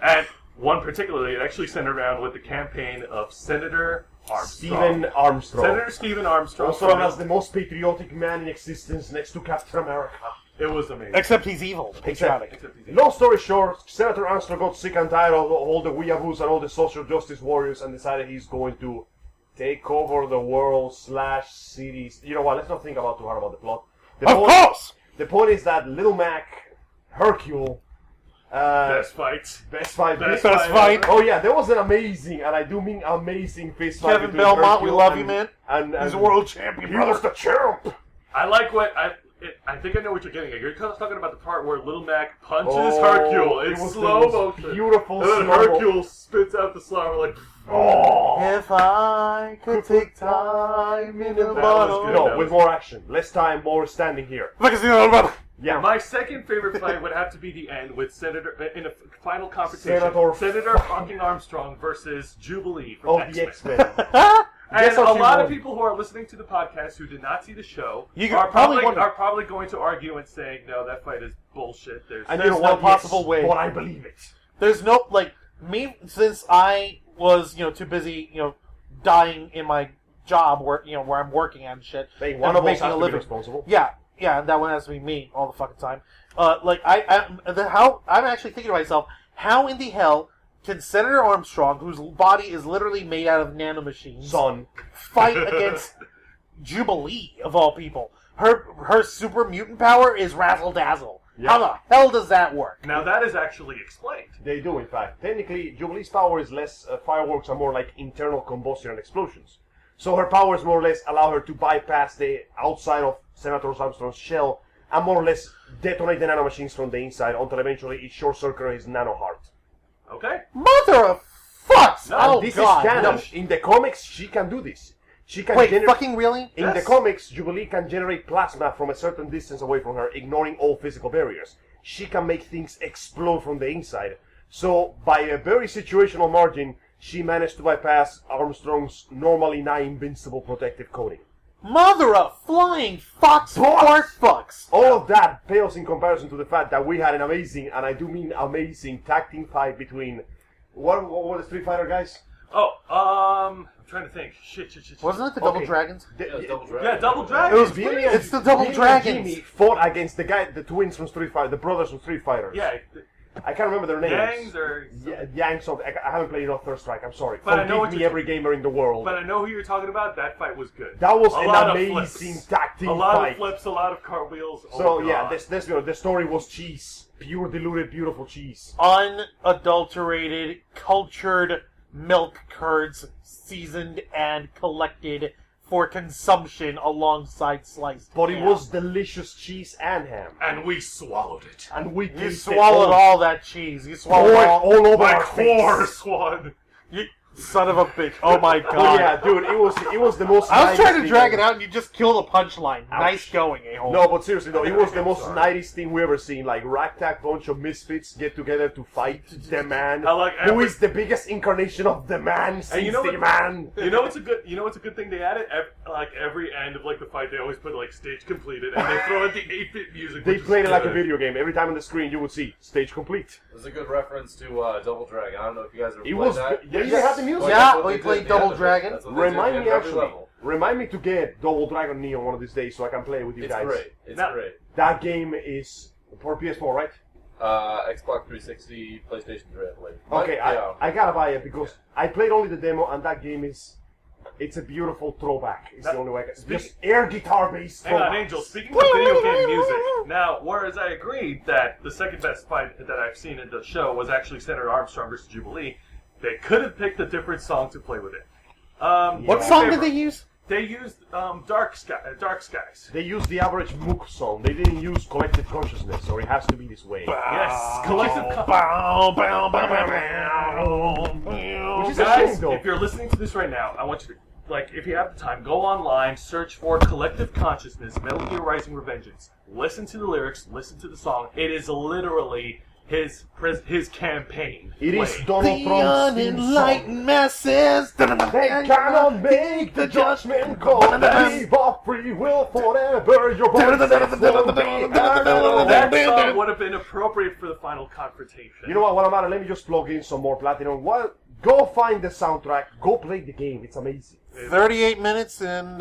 and one particularly, it actually centered around with the campaign of Senator Armstrong. Stephen Armstrong. Senator Stephen Armstrong. Also known as the most patriotic man in existence next to Captain America. It was amazing. Except he's evil, patriotic. Except he's- Long story short, Senator Armstrong got sick and tired of all the weeaboos and all the social justice warriors and decided he's going to take over the world / cities. You know what, let's not think about too hard about the plot. Of course! The point is that Little Mac, Hercule, Best fights. Best fight. Best fight. Oh yeah, there was an amazing, and I do mean amazing fist fight. Kevin between Belmont, we Hercule love and- you, man. And He's a world champion, He was the champ. I like what I think I know what you're getting at. You're talking about the part where Little Mac punches Oh, Hercule in it was the slow most motion. beautiful And then slow mo- Hercule spits out the slobber like. If I could take time in a was bottle. good. No, with more action, less time, more standing here. Yeah. My second favorite fight would have to be the end with Senator in a final confrontation. Senator fucking Armstrong versus Jubilee from Oh, X-Men. the X-Men. And Guess a how she lot of won. people who are listening to the podcast who did not see the show You are probably probably wonder- are probably going to argue and saying, "No, that fight is bullshit." And There's you know no what? possible Yes, way. But I believe it. There's no, like, me, since I was, too busy, dying in my job where I'm working and shit. Hey, one and of us making has a to be living. responsible. Yeah, and that one has to be me all the fucking time. I'm actually thinking to myself, how in the hell can Senator Armstrong, whose body is literally made out of nanomachines, Son. fight against Jubilee of all people? Her super mutant power is razzle dazzle. Yeah. How the hell does that work? Now that is actually explained. They do, in fact. Technically, Jubilee's power is less, fireworks are more like internal combustion and explosions. So her powers more or less allow her to bypass the outside of Senator Armstrong's shell and more or less detonate the nanomachines from the inside until eventually it short-circuits his nano heart. Okay. Mother of fucks! No, Oh This god! is canon. No. In the comics, she can do this. She can Wait, generate... fucking really? In the Yes. comics, Jubilee can generate plasma from a certain distance away from her, ignoring all physical barriers. She can make things explode from the inside. So, by a very situational margin, she managed to bypass Armstrong's normally not invincible protective coating. Mother of flying fox fart fucks! All of that pales in comparison to the fact that we had an amazing, and I do mean amazing, tag team fight between... What were the Street Fighter guys? Oh, I'm trying to think. Shit. Wasn't it the Double Okay. Dragons? Yeah, Double Dragon. Yeah, Double It Dragon. was Billy it's the Double Billy Dragons. and Jimmy fought against the twins from Street Fighter, the brothers from Street Fighter. Yeah, I can't remember their names. Yangs or. Yang something. I haven't played enough Third Strike. I'm sorry. But I know what Forgive me, you're- every gamer in the world. But I know who you're talking about. That fight was good. That was A an lot of amazing flips. tag team A lot fight. of flips, a lot of cartwheels. So oh, yeah, God. the story was cheese, pure diluted, beautiful cheese. Unadulterated, cultured milk curds, seasoned and collected for consumption alongside sliced But it ham. was delicious cheese and ham, And we swallowed it. and we You tasted swallowed all that cheese. You swallowed Pour it all... all over My our core face. swan. You son of a bitch. Oh my god. Oh yeah, dude, it was the most. I was trying 90s to thing drag it ever. out and you just killed a punchline. Ouch. Nice going, a-hole. No, but seriously though, it was the most Sorry. 90s thing we ever seen. Like ragtag bunch of misfits get together to fight the man, I like who every- is the biggest incarnation of the man since you know the what- man. You know what's a good thing they added? Like every end of like the fight, they always put like stage completed, and they throw in the 8-bit music. They which is played it like a good. video game. Every time on the screen, you would see stage complete. It was a good reference to Double Dragon. I don't know if you guys ever It played was. that. Yeah, you had the music. Well, Yeah, that's what we they did played at the end Double of it. Dragon. That's what they did Remind at me every actually. level. Remind me to get Double Dragon Neon one of these days so I can play with you It's guys. great. It's Now- great. That game is for PS4, right? Xbox 360, PlayStation 3, I believe. Okay, Yeah. I gotta buy it because I played only the demo and that game is. It's a beautiful throwback. It's That- the only way I can. speak- Just air guitar based. Hang on, Angel. Speaking of video game music, now, whereas I agreed that the second best fight that I've seen in the show was actually Senator Armstrong versus Jubilee, they could have picked a different song to play with it. What song did they use? They used Dark Skies. They used the average Mook song. They didn't use collective consciousness, or it has to be this way. Yes, collective. Which is a Guys, shame, though. if you're listening to this right now, I want you to, like, if you have the time, go online, search for Collective Consciousness, Metal Gear Rising Revengeance. Listen to the lyrics, listen to the song. It is literally his campaign. It is playing. Donald Trump's theme song. masses. They cannot make the judgment call. Leave off free will forever. Your voice will be heard. That song would have been appropriate for the final confrontation. You know what? While I'm at it, let me just plug in some more Platinum. Go find the soundtrack. Go play the game. It's amazing. 38 minutes and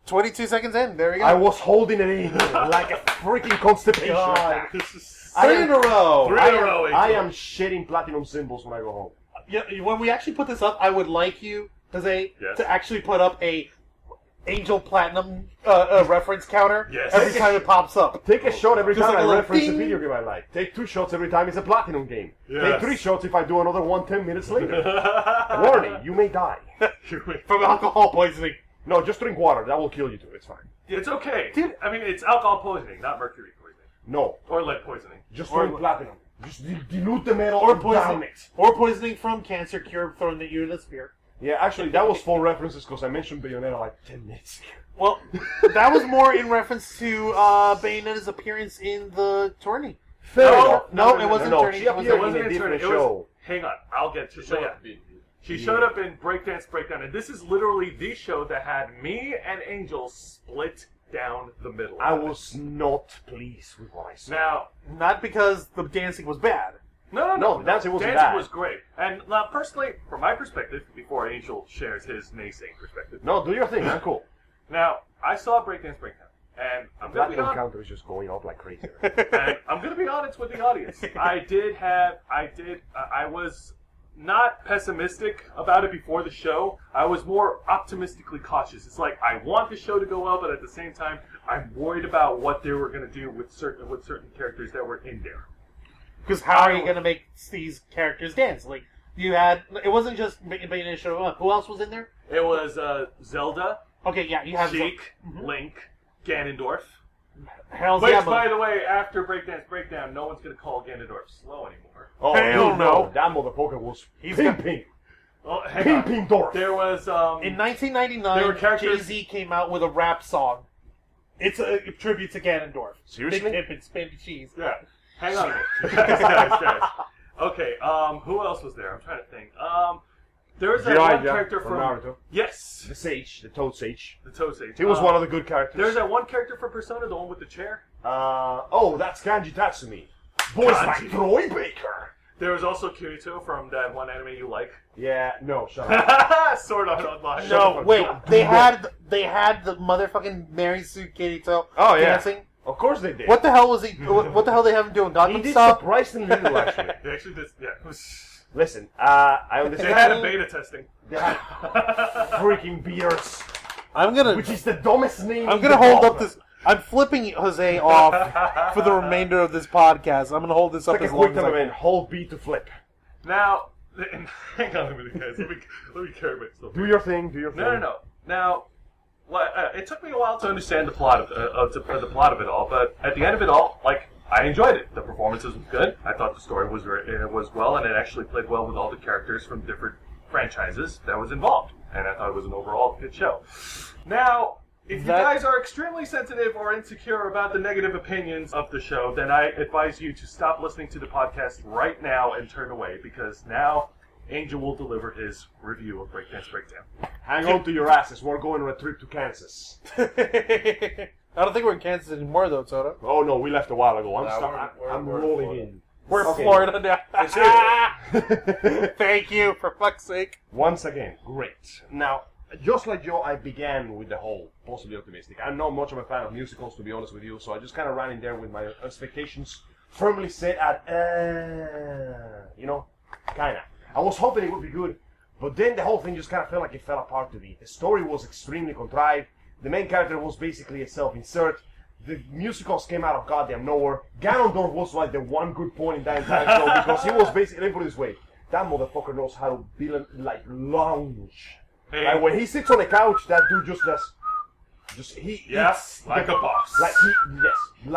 22 seconds in. There you go. I was holding it in like a freaking constipation God. attack. This is Three in a row. Three in a row, I Angel. am shedding platinum symbols when I go home. Yeah, when we actually put this up, I would like you, Jose, Yes. to actually put up a Angel Platinum reference counter Yes. every time it pops up. Take a shot every Just time like a I little reference a ding. video game I like. Take 2 shots every time it's a platinum game. Yes. Take 3 shots if I do another one 10 minutes later. Warning, you may die. From alcohol poisoning. No, just drink water. That will kill you too. It's fine. It's okay. Dude. I mean, it's alcohol poisoning, not mercury poisoning. No, Or lead poisoning. just Or- drink platinum. Just dilute the metal Or and down poisoning. it. Or poisoning from cancer cure thrown at you in a spear. Yeah, actually, that was 4 references because I mentioned Bayonetta like 10 minutes ago. Well, that was more in reference to Bayonetta's appearance in the tourney. Fair No, enough. no, it wasn't No, Tourney. she It was- appeared It wasn't in a in turn. different It was. show. Hang on, I'll get to. She But showed yeah, up to be- she showed up in Breakdance Breakdown, and this is literally the show that had me and Angel split down the middle. I was not pleased with what I saw. Now, Not because the dancing was bad. No, the dancing wasn't Dancing bad. was great. And personally, from my perspective, before Angel shares his naysaying perspective. No, do your thing, man. Cool. Now, I saw Breakdance Breakdown, and I'm That going to be honest. encounter is just going up like crazy. And I'm going to be honest with the audience. I was not pessimistic about it before the show. I was more optimistically cautious. It's like I want the show to go well, but at the same time, I'm worried about what they were going to do with certain characters that were in there. Because how are you going to make these characters dance? Like, you had... It wasn't just Bayonetta showing up. Who else was in there? It was Zelda, Okay, yeah, you have... Sheik, Link, Ganondorf. Hell's Which, yeah, by the way, after Breakdance Breakdown, no one's going to call Ganondorf slow anymore. Oh, Hell no. That motherfucker was He's pimping. Oh, hang on. Pimping Dorf. There was... In there were 1999, characters- Jay-Z came out with a rap song. It's a tribute to Ganondorf. Seriously? Big Pimpin' Spin Cheese. Yeah. Hang on a minute. Guys. Okay, who else was there? I'm trying to think. There was that one character from Naruto. Yes, The Sage, the Toad Sage. the Toad Sage. He was one of the good characters. There's that one character from Persona, the one with the chair. That's Kanji Tatsumi. Voiced by Kanji. Troy Baker. There was also Kirito from that one anime you like. Yeah, no, shut up. Sword Art Online. No, wait. They had the motherfucking Mary Sue Kirito dancing. Of course they did. What the hell was he? What the hell they have him doing? He Gangnam did Style? surprisingly little, actually. They actually did. Yeah. It was, Listen, I they understand. had a beta testing. They had freaking beards, I'm gonna which is the dumbest name. I'm in gonna the hold genre. up this. I'm flipping Jose off for the remainder of this podcast. I'm gonna hold this up Like a as quick long as time I event. Hold B to flip. Now, hang on a minute, guys. Let me carry myself. Do your thing. Do your thing. No. Now, it took me a while to understand the plot of the plot of it all, but at the end of it all, like, I enjoyed it. The performances was good. I thought the story was well, and it actually played well with all the characters from different franchises that was involved. And I thought it was an overall good show. Now, if you guys are extremely sensitive or insecure about the negative opinions of the show, then I advise you to stop listening to the podcast right now and turn away, because now Angel will deliver his review of Breakdance Breakdown. Hang on to your asses. We're going on a trip to Kansas. I don't think we're in Kansas anymore, though, Soda. Oh no, we left a while ago. I'm we're rolling Florida. in. We're Okay. Florida now. It's Thank you, for fuck's sake. Once again, great. Now, just like Joe, I began with the whole possibly optimistic. I'm not much of a fan of musicals, to be honest with you, so I just kind of ran in there with my expectations firmly set at, kind of. I was hoping it would be good, but then the whole thing just kind of felt like it fell apart to me. The story was extremely contrived. The main character was basically a self-insert. The musicals came out of goddamn nowhere. Ganondorf was like the one good point in that entire show, because he was basically, let me put it this way, that motherfucker knows how to build, like, lounge. Hey. Like when he sits on the couch, that dude just does. He Yes, eats like a boss. like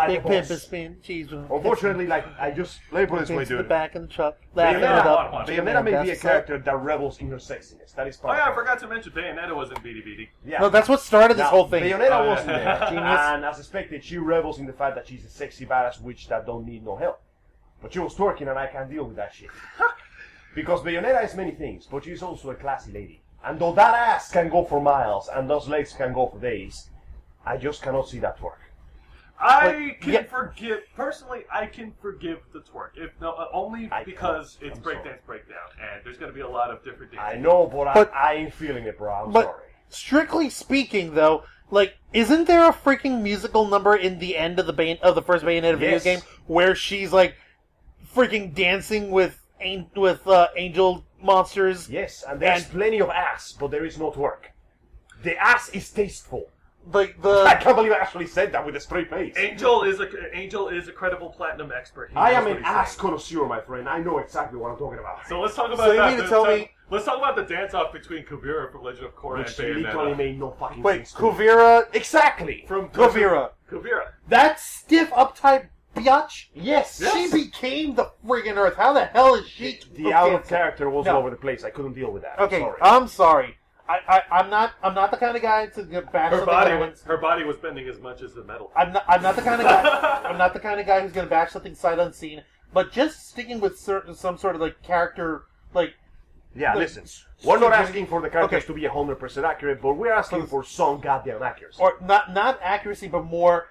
Big a Pimp boss. is spin cheese. Unfortunately, let me put it this way, To the dude. back of the truck, laughing it Bayonetta- up. Bayonetta may be a That's character that revels in her sexiness. That is Oh part yeah, I of it. forgot to mention Bayonetta was in Beady Beady. Yeah. No, that's what started this Now, whole thing. Bayonetta Oh, yeah. wasn't there. Genius. And as expected, she revels in the fact that she's a sexy badass witch that don't need no help. But she was twerking, and I can't deal with that shit. Because Bayonetta is many things, but she's also a classy lady. And though that ass can go for miles, and those legs can go for days, I just cannot see that twerk. I can yeah. forgive I can forgive the twerk, if no, only I because can't. it's I'm Breakdance sorry. Breakdown, and there's going to be a lot of different things. I know, but But- I ain't feeling it, bro. I'm But sorry. strictly speaking, though, like, isn't there a freaking musical number in the end of the first Bayonetta video Yes. game where she's like freaking dancing with angel monsters? Yes, and there's plenty of ass, but there is no twerk. The ass is tasteful. Like I the can't believe I actually said that with a straight face. Angel is a credible platinum expert. He I knows am what an he's ass saying. connoisseur, my friend. I know exactly what I'm talking about. So let's talk about So you that. mean to tell me- Let's talk about the dance-off between Kuvira from Legend of Korra Which and literally Bayonetta. made no fucking wait, sense to me. Kuvira, Exactly! From Kuvira, Kuvira. that stiff uptight biatch. Yes! Yes. She became the friggin' Earth. How the hell is she? The out of dancing? character was No. all over the place. I couldn't deal with that. Okay, Sorry. I'm sorry. I'm not the kind of guy to get bash Her something body, that her body was bending as much as the metal. I'm not the kind of guy. I'm not the kind of guy who's gonna bash something sight unseen. But just sticking with some sort of like character, like Yeah, the listen. We're not stupid- asking for the characters Okay. to be 100% accurate, but we're asking for some goddamn accuracy. or not accuracy, but more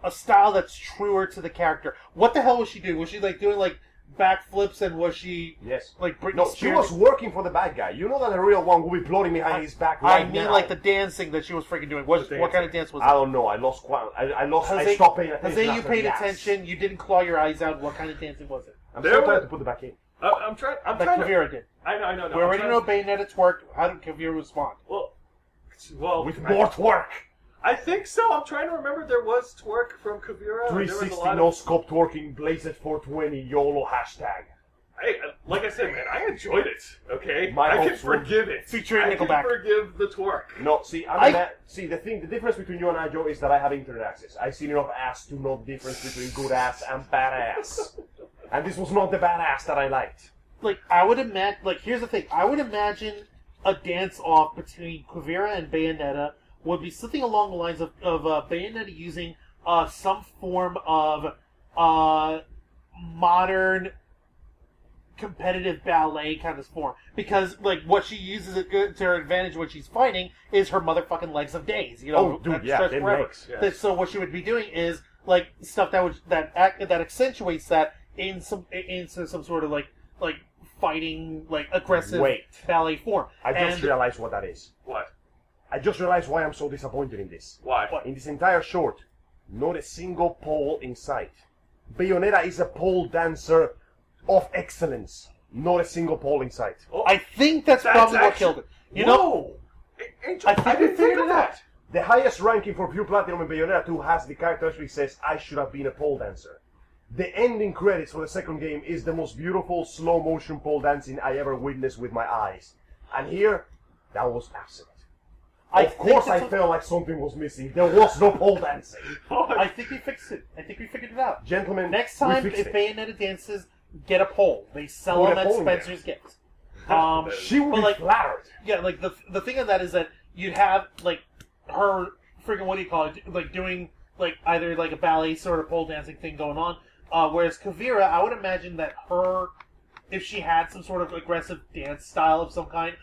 a style that's truer to the character. What the hell was she doing? Was she like doing like backflips and was she Yes. like Britney No, she Spears? was working for the bad guy. You know that the real one will be plotting behind his back right I mean, now. like the dancing that she was freaking doing. What kind of dance was it? I don't know. I lost quite. I Jose, stopped paying attention. Jose, you after paid the ass. attention. You didn't claw your eyes out. What kind of dancing was it? I'm There still trying was- to put it back in. I'm trying. I'm That trying to. Kavira did. I know. We already know Bayonetta twerked. How did Kavira respond? Well, With more twerk. I think so. I'm trying to remember. There was twerk from Kavira. There was a 360 lot no of. scope twerking. Blaze it 420 YOLO hashtag. Like I said, man, I enjoyed it. Okay, My I can hopes were- forgive it. Featuring I Nickelback. can forgive the twerk. No, see, the difference between you and I, Joe, is that I have internet access. I've seen enough ass to know the difference between good ass and bad ass. And this was not the bad ass that I liked. Like, I would imagine. Like, here's the thing. I would imagine a dance-off between Kavira and Bayonetta would be something along the lines of Bayonetta using some form of modern competitive ballet kind of form, because like what she uses it to her advantage when she's fighting is her motherfucking legs of days. You know, Oh, dude, that yeah, stretch them forever. legs, yes. So what she would be doing is like stuff that accentuates that in some sort of like fighting, like aggressive Wait. ballet form. I just And- realized what that is. What? I just realized why I'm so disappointed in this. Why? In this entire short, not a single pole in sight. Bayonetta is a pole dancer of excellence. Not a single pole in sight. Oh, I think that's probably what killed it. You know, Whoa! Angel, I think I we didn't think figured of it out. that. The highest ranking for Pure Platinum in Bayonetta 2 has the character actually says, I should have been a pole dancer. The ending credits for the second game is the most beautiful slow motion pole dancing I ever witnessed with my eyes. And here, that was absent. Of course I felt like something was missing. There was no pole dancing. I think we fixed it. I think we figured it out. Gentlemen, Next we time, fixed if it. Bayonetta dances, get a pole. They sell Put them a at pole in there. Spencer's Gifts. She would but, be like, flattered. Yeah, like the thing of that is that you'd have like her freaking what do you call it? Like doing like either like a ballet sort of pole dancing thing going on. Whereas Kavira, I would imagine that her, if she had some sort of aggressive dance style of some kind,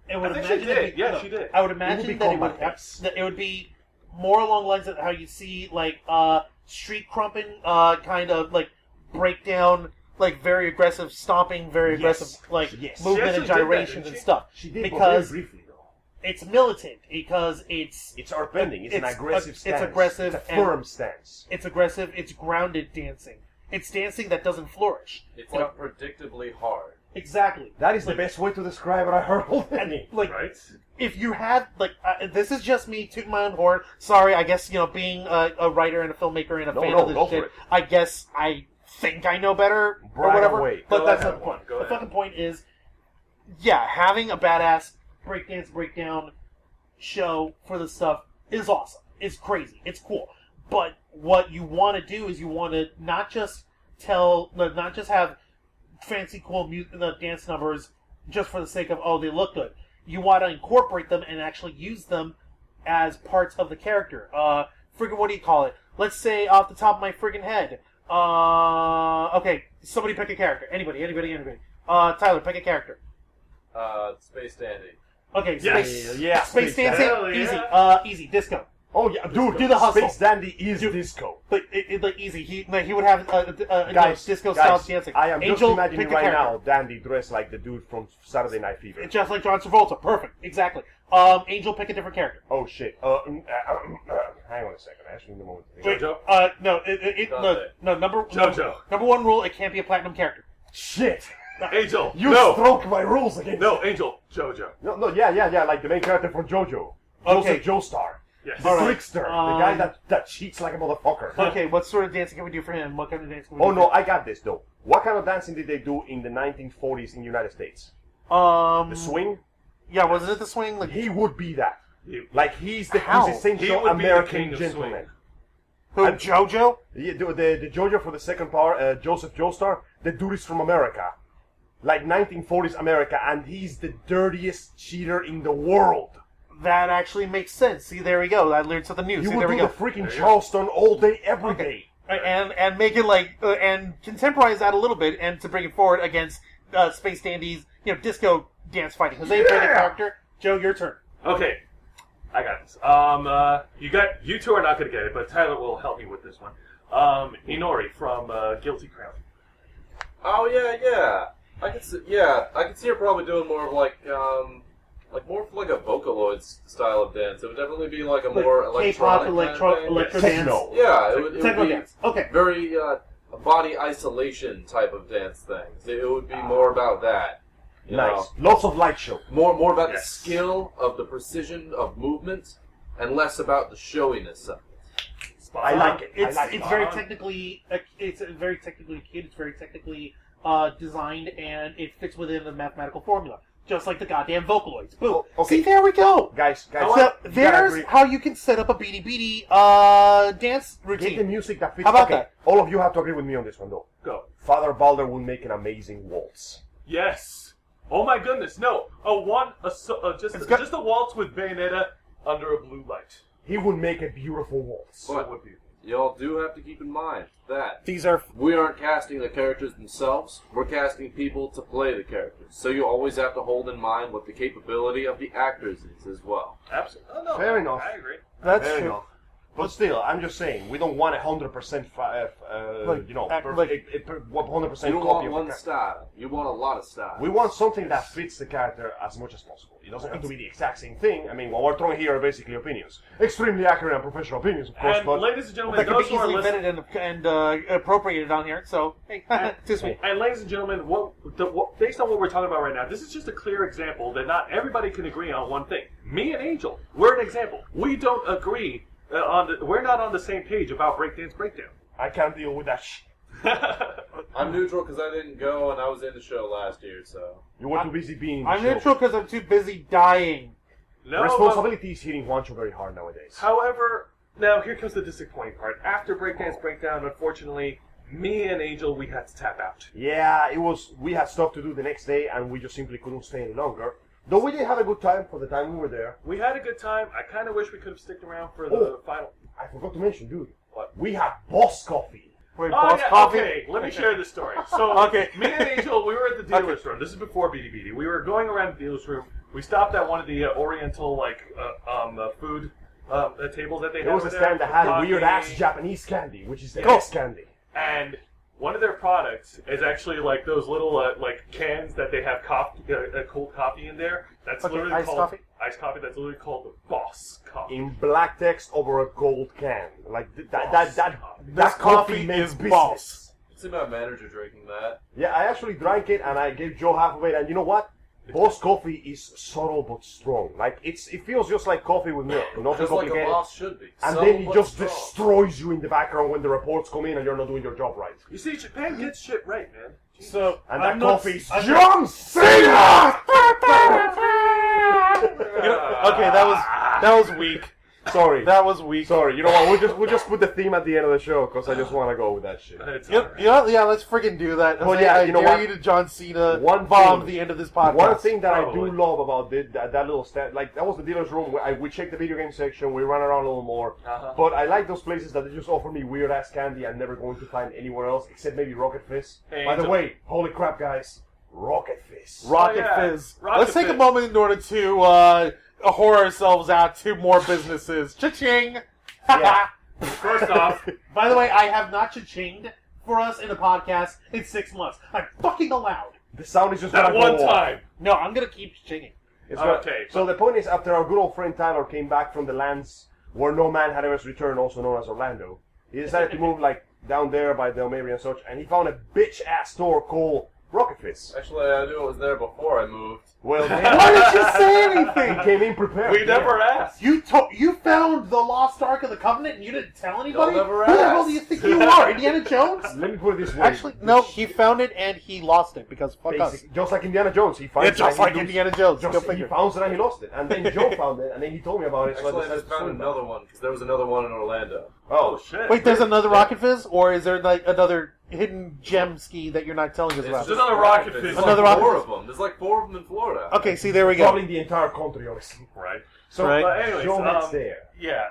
it would I think imagine she did. it'd be- Yeah, no, she did. I would imagine be that it combat would based. that it would be more along the lines of how you see like street crumping, kind of like breakdown, like very aggressive stomping, very Yes. aggressive like Yes. movement She and actually did that, gyrations didn't and she? stuff. She did, because but very briefly though. it's militant, because it's Earthbending. It's an it's- aggressive it's stance. aggressive It's a and- firm stance. it's aggressive, it's grounded dancing. It's dancing that doesn't flourish. It's You know? unpredictably hard. Exactly. That is Like- the best way to describe it I heard already. Like, Right? if you had, like, this is just me tooting my own horn. Sorry, I guess, being a writer and a filmmaker and a fan no, of this go for shit, it. I guess I think I know better or Brag whatever. away. But Go that's ahead. not the point. Go The ahead. fucking point is, yeah, having a badass breakdance, breakdown show for this stuff is awesome. It's crazy. It's cool. But what you want to do is you want to not just have fancy, cool dance numbers just for the sake of, oh, they look good. You want to incorporate them and actually use them as parts of the character. Friggin' what do you call it? Let's say off the top of my friggin' head. Okay, somebody pick a character. Anybody. Tyler, pick a character. Space Dandy. Okay, Yes. Yeah, space Space dancing, Dandy. easy. Hell Easy, disco. Oh yeah, dude, Do the hustle. Space Dandy is disco. But like easy. He would have Guys, disco style guys, dancing. I am just Angel, imagining pick a right character. now Dandy dressed like the dude from Saturday Night Fever. Just like John Travolta. Perfect. Exactly. Angel, pick a different character. Oh shit. Hang on a second. I actually need a moment to think. Wait, JoJo? no, JoJo. number one rule: it can't be a platinum character. Shit. Angel. You no. broke my rules again. No, Angel. JoJo. No, yeah, like the main character from JoJo. Okay. Joseph Joestar. Yes. The All right. trickster. The guy that cheats like a motherfucker. Okay, what sort of dancing can we do for him? What kind of dancing can we Oh do? no, I got this though. What kind of dancing did they do in the 1940s in the United States? The Swing? Yeah, wasn't it the swing? Like He would be that. He- Like he's the How? He quintessential would be the American king of gentleman. who? I'm- JoJo? Yeah, the JoJo for the second part, Joseph Joestar, the dude is from America. Like 1940s America, and he's the dirtiest cheater in the world. That actually makes sense. See, there we go. I learned something new. He See, would there we do go. the freaking Charleston all day, every day. Okay. And make it like and contemporize that a little bit, and to bring it forward against Space Dandy's disco dance fighting. Jose, play the character. Joe, your turn. Okay. I got this. You two are not going to get it, but Tyler will help me with this one. Inori from Guilty Crown. Oh yeah. I could see her probably doing more of like more of like a Vocaloid style of dance. It would definitely be like a more K-pop, electronic electro dance. Techno. Yeah, it would Techno be dance. Okay. very body isolation type of dance things. It would be more about that. You Nice. know? Lots of light show. More about the Yes. skill of the precision of movement, and less about the showiness of it. I like it. It's I like it's it. very technically kid. It's very technically designed, and it fits within the mathematical formula, just like the goddamn Vocaloids. Boom. Oh, okay. See, there we go. Guys, So you gotta there's agree. how you can set up a beady beady dance Get the routine. music that fits. How about okay, that? all of you have to agree with me on this one, though. Go. Father Balder will make an amazing waltz. Yes. Oh my goodness, no. Just a waltz with Bayonetta under a blue light. He will make a beautiful waltz. But Would be. y'all do have to keep in mind that These are we aren't casting the characters themselves, we're casting people to play the characters. So you always have to hold in mind what the capability of the actors is as well. Absolutely. Oh, no, Fair enough. I agree. that's Fair true. enough. But still, I'm just saying, we don't want 100%, Like, you know, act- 100% You don't copy want of one the character. style. You want a lot of style. We want something that fits the character as much as possible. It doesn't have to be the exact same thing. I mean, what we're throwing here are basically opinions. Extremely accurate and professional opinions, of course, And but... ladies and gentlemen, That can be those who are easily listening, vetted and appropriated on here. So hey, too sweet. and ladies and gentlemen, based on what we're talking about right now, this is just a clear example that not everybody can agree on one thing. Me and Angel, we're an example. We don't agree we're not on the same page about breakdance breakdown. I can't deal with that shit. I'm neutral because I didn't go and I was in the show last year, so. You were too busy being in the I'm show. neutral because I'm too busy dying. No, Responsibility is hitting Juancho very hard nowadays. however, now here comes the disappointing part. After breakdance breakdown, unfortunately, me and Angel, we had to tap out. Yeah, it was. We had stuff to do the next day, and we just simply couldn't stay any longer. Though we did have a good time for the time we were there. We had a good time. I kind of wish we could have stuck around for the Oh. final. I forgot to mention, dude. What? We had Boss Coffee. Wait, Oh, boss yeah, coffee? okay. Let me share this story. So, Okay. me and Angel, we were at the dealer's room. This is before BDBD. We were going around the dealer's room. We stopped at one of the Oriental, food tables that they There had was a over stand there. that had Coffee. weird-ass Japanese candy, which is the Cool. best candy. And one of their products is actually like those little cans that they have cold coffee in there. That's Okay, literally iced called coffee? iced coffee. That's literally called the Boss Coffee. In black text over a gold can. Like, Boss that This coffee coffee makes is business. boss. See my manager drinking that. Yeah, I actually drank it, and I gave Joe half of it, and you know what? Boss Coffee is subtle but strong. Like, it feels just like coffee with milk. Nothing Just like a complicated. boss should be. And Subtle then it but just strong. destroys you in the background when the reports come in and you're not doing your job right. You see, Japan gets shit right, man. So And I'm that not- coffee's I'm- John Cena! Okay, that was weak. Sorry. That was weak. Sorry. You know what? We'll just put the theme at the end of the show because I just want to go with that shit. It's Yep, alright. yeah, let's friggin' do that. Well, I- yeah, I you know dare what? you to John Cena One bomb thing- the end of this podcast. One thing that I Probably. do love about that little stand, like that was the dealer's room. Where we checked the video game section, we ran around a little more. Uh-huh. But I like those places that they just offer me weird ass candy I'm never going to find anywhere else except maybe Rocket Fizz. Hey, By the Angel. way, holy crap, guys, Rocket Fizz. Rocket Oh, yeah. Fizz. Rocket Let's take a Fizz. moment in order to whore ourselves out to more businesses. Cha-ching! Yeah. First off, By the way, I have not cha-chinged for us in a podcast in 6 months. I'm fucking allowed. The sound is just that gonna one go off. time. No, I'm gonna keep cha-chinging. It's gonna- Okay. So the point is, after our good old friend Tyler came back from the lands where no man had ever returned, also known as Orlando, he decided to move like down there by Del Mar and such, and he found a bitch ass store called Rocket Fizz. Actually, I knew it was there before I moved. Well, Why didn't you say anything? he came in prepared. We never yeah. asked. You found the Lost Ark of the Covenant and you didn't tell anybody? Y'all never Who the hell asked. do you think you are, Indiana Jones? Let me put it this way. Actually, no, he found it and he lost it because fuck us. Basic, just like Indiana Jones, he finds Yeah, just it and like he loses- Indiana Jones. Just, Go he figure. found it and he lost it, and then Joe found it, and then he told me about it. So Actually, I decided just to found swim another one because there was another one in Orlando. Oh shit! Wait, there's another Rocket Fizz, or is there like another hidden gem ski that you're not telling us about? just another Rocket Fizz. There's Another like Rocket four Fizz. of them. There's like 4 of them in Florida. Okay, see, there we go. Probably the entire country, honestly. right. So, Right. But anyways, Joe Matt's there. yeah.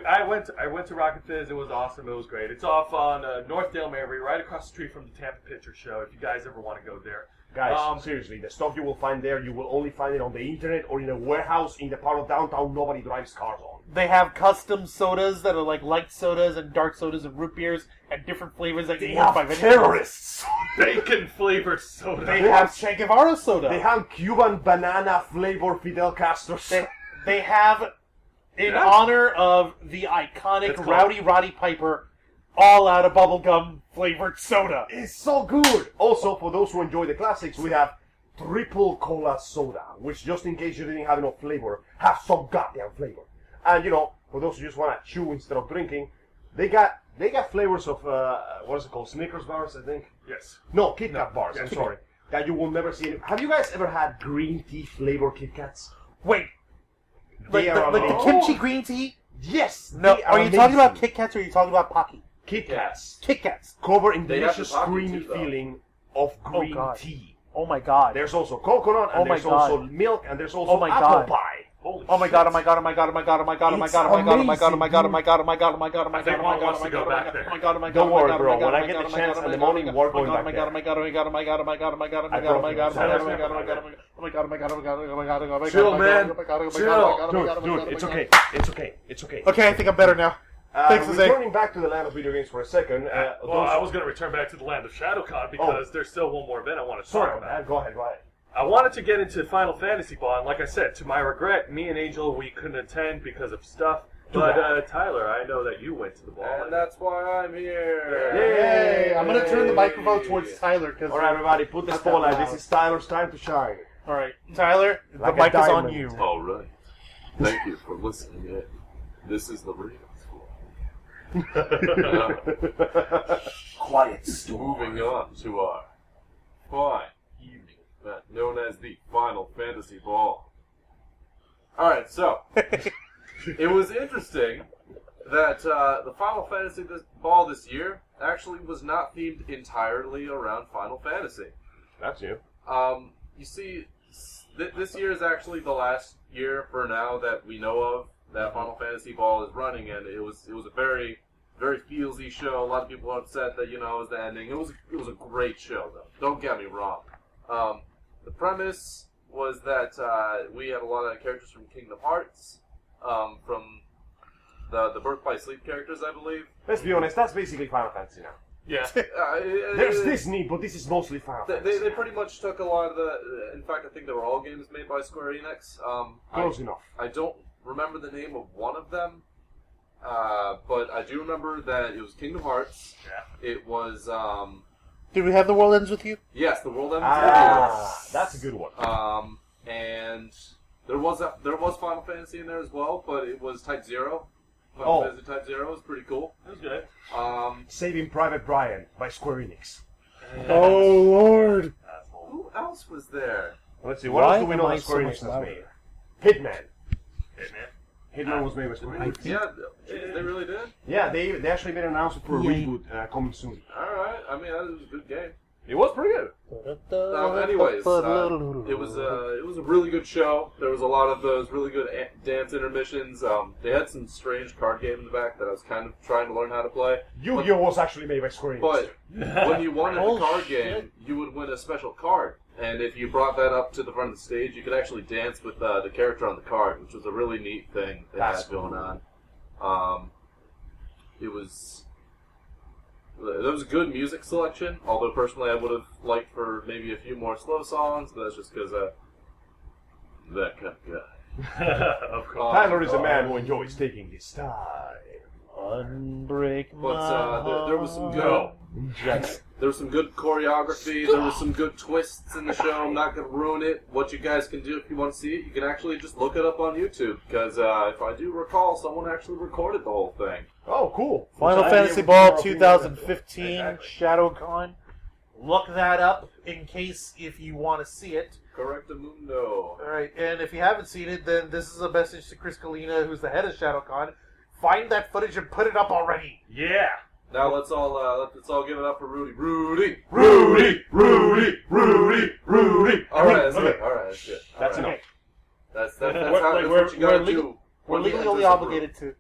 I went to Rocket Fizz. It was awesome. It was great. It's off on North Dale Mary, right across the street from the Tampa Picture Show. If you guys ever want to go there, Guys, seriously, the stuff you will find there, you will only find it on the internet or in a warehouse in the part of downtown nobody drives cars on. They have custom sodas that are like light sodas and dark sodas and root beers and different flavors that They you won't have find anywhere. terrorists. bacon flavored soda. They have Che Guevara soda. They have Cuban banana flavor Fidel Castros. They have, in honor of the iconic It's called- Rowdy Roddy Piper, all out of bubblegum flavored soda. It's so good. Also, for those who enjoy the classics, we have triple cola soda, which just in case you didn't have enough flavor, have some goddamn flavor. And for those who just want to chew instead of drinking, they got flavors of what is it called? Snickers bars, I think. Yes. No, Kit Kat No, bars. yeah, I'm Kit sorry. That you will never see. Have you guys ever had green tea flavor Kit Kats? Wait, They like are the amazing. kimchi green tea? Yes. No, they are you talking about amazing. Kit Kats or are you talking about Pocky? Kit Kats? Kit Kats. Covered in They have delicious the Pocky creamy too, though. feeling of green God. tea. Oh my god. There's also coconut, and Oh my there's God. also milk, and there's also Oh my apple God. pie. Holy Oh my shit. god, oh my god, oh my god, oh my god, oh my god, oh my It's god, oh my god, oh my god, oh my god, oh amazing, my god, oh my god, oh my god, oh my I think god, oh my Juan god, wants oh my to go god, back there. oh my god, oh my god, Don't oh my worry, god, bro. oh my When god, I oh get my the god, chance oh in my the god, morning, we're going oh back my there. god, oh my god, oh my god, oh my god, oh my god, oh my god, oh my god, oh my god, oh my god, oh my god, oh my god, oh my god, oh my god, oh my god, oh my god, oh my god, oh my god, Chill, man. Dude, it's okay. It's okay. It's okay. Okay, I think I'm better now. Thanks, Jose. Returning back to the land of video games for a second. Well, I was going to return back to the land of ShadowCon because there's still one more event I want to talk Sorry, about. man. Go ahead. I wanted to get into Final Fantasy Ball, and like I said, to my regret, me and Angel, we couldn't attend because of stuff. But Tyler, I know that you went to the ball. And that's why I'm here. Yay! I'm gonna turn the microphone towards Tyler because. All right, everybody, put the spotlight. This is Tyler's time to shine. All right, Tyler, Like the a mic is on diamond. you. All right. Thank you for listening in. This is the radio school. Quiet storm. Moving on to our fine evening event known as the Final Fantasy Ball. Alright, so, it was interesting that the Final Fantasy Ball this year actually was not themed entirely around Final Fantasy. That's you. You see, this year is actually the last year for now that we know of that Final Fantasy Ball is running, and it was a very, very feelsy show. A lot of people are upset that it was the ending. It was a great show though. Don't get me wrong. The premise was that we had a lot of characters from Kingdom Hearts, from the Birth by Sleep characters, I believe. Let's be honest. That's basically Final Fantasy now. Yeah. There's Disney, but this is mostly Final Fantasy. They pretty much took a lot of the. In fact, I think they were all games made by Square Enix. Close enough. I don't remember the name of one of them, but I do remember that it was Kingdom Hearts. Yeah. It was Do we have The World Ends With You? yes, the World Ends. That's a good one. And there was Final Fantasy in there as well, but it was Type 0. Oh. Final Fantasy Type 0 was pretty cool. That was good. Saving Private Ryan by Square Enix. Oh Lord! Who else was there? Let's see. What Why else do we know am I that Square so Enix much has louder? made? Hitman. Hey, man. Hitman was made by Square Enix. Yeah, they really did. Yeah, they actually made an announcement for a Yay. reboot coming soon. All right. I mean, that was a good game. It was pretty good. Anyways, it was a really good show. There was a lot of those really good dance intermissions. They had some strange card game in the back that I was kind of trying to learn how to play. Yu-Gi-Oh was actually made by Square Enix. But when you won at the Oh, card shit. game, you would win a special card. And if you brought that up to the front of the stage, you could actually dance with the character on the card, which was a really neat thing they That's had going cool. on. There was a good music selection, although personally I would have liked for maybe a few more slow songs, but that's just because that kind of guy. Of course. Tyler is a man who enjoys taking his time. Unbreak my But there was some good. No. There was some good choreography. There was some good twists in the show. I'm not going to ruin it. What you guys can do if you want to see it, you can actually just look it up on YouTube. Because if I do recall, someone actually recorded the whole thing. Oh, cool. Final Which Fantasy idea Ball would you 2015 Exactly. ShadowCon. Look that up in case if you want to see it. Correctamundo. Alright, and if you haven't seen it, then this is a message to Chris Kalina, who's the head of ShadowCon. Find that footage and put it up already. Yeah. Now let's all give it up for Rudy. Rudy. Rudy. All right, that's Okay. good. All right, that's good. That's All right. enough. That's We're- what you we're gotta legal- do. We're when you legally enter only some obligated to.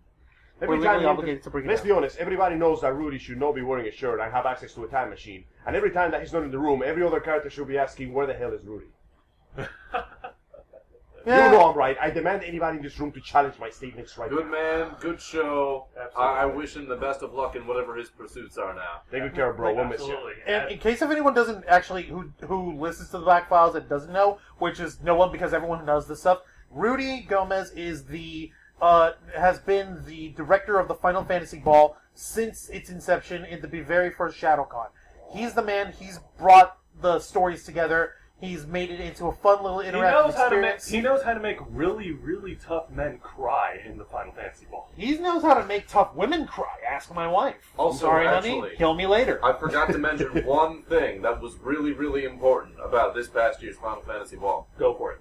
Every We're time legally he obligated to bring it let's out. be honest, everybody knows that Rudy should not be wearing a shirt and have access to a time machine. And every time that he's not in the room, every other character should be asking, where the hell is Rudy? Yeah. You know I'm right. I demand anybody in this room to challenge my statements right Good now. man, good show. Absolutely. I wish him the best of luck in whatever his pursuits are now. Take good care, bro. We'll miss you. Absolutely. And in case if anyone doesn't actually, who listens to the Black Files and doesn't know, which is no one because everyone knows this stuff, Rudy Gomez is has been the director of the Final Fantasy Ball since its inception in the very first ShadowCon. He's the man. He's brought the stories together. He's made it into a fun little interactive experience. He knows how to make really, really tough men cry in the Final Fantasy Ball. He knows how to make tough women cry. Ask my wife. Also, Sorry, actually, honey. Kill me later. I forgot to mention one thing that was really, really important about this past year's Final Fantasy Ball. Go for it.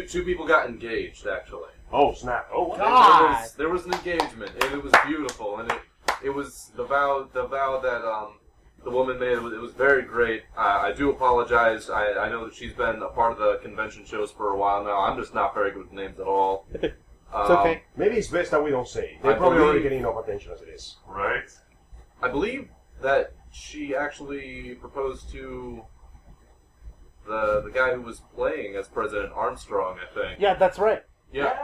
Two people got engaged, actually. Oh, snap. Oh, wow. God. There was an engagement, and it was beautiful, and it was the vow that the woman made. It was very great. I do apologize. I know that she's been a part of the convention shows for a while now. I'm just not very good with names at all. It's okay. Maybe it's best that we don't say. They're I probably believe- already getting enough attention as it is. Right. I believe that she actually proposed to the guy who was playing as President Armstrong, I think. Yeah, that's right. Yeah.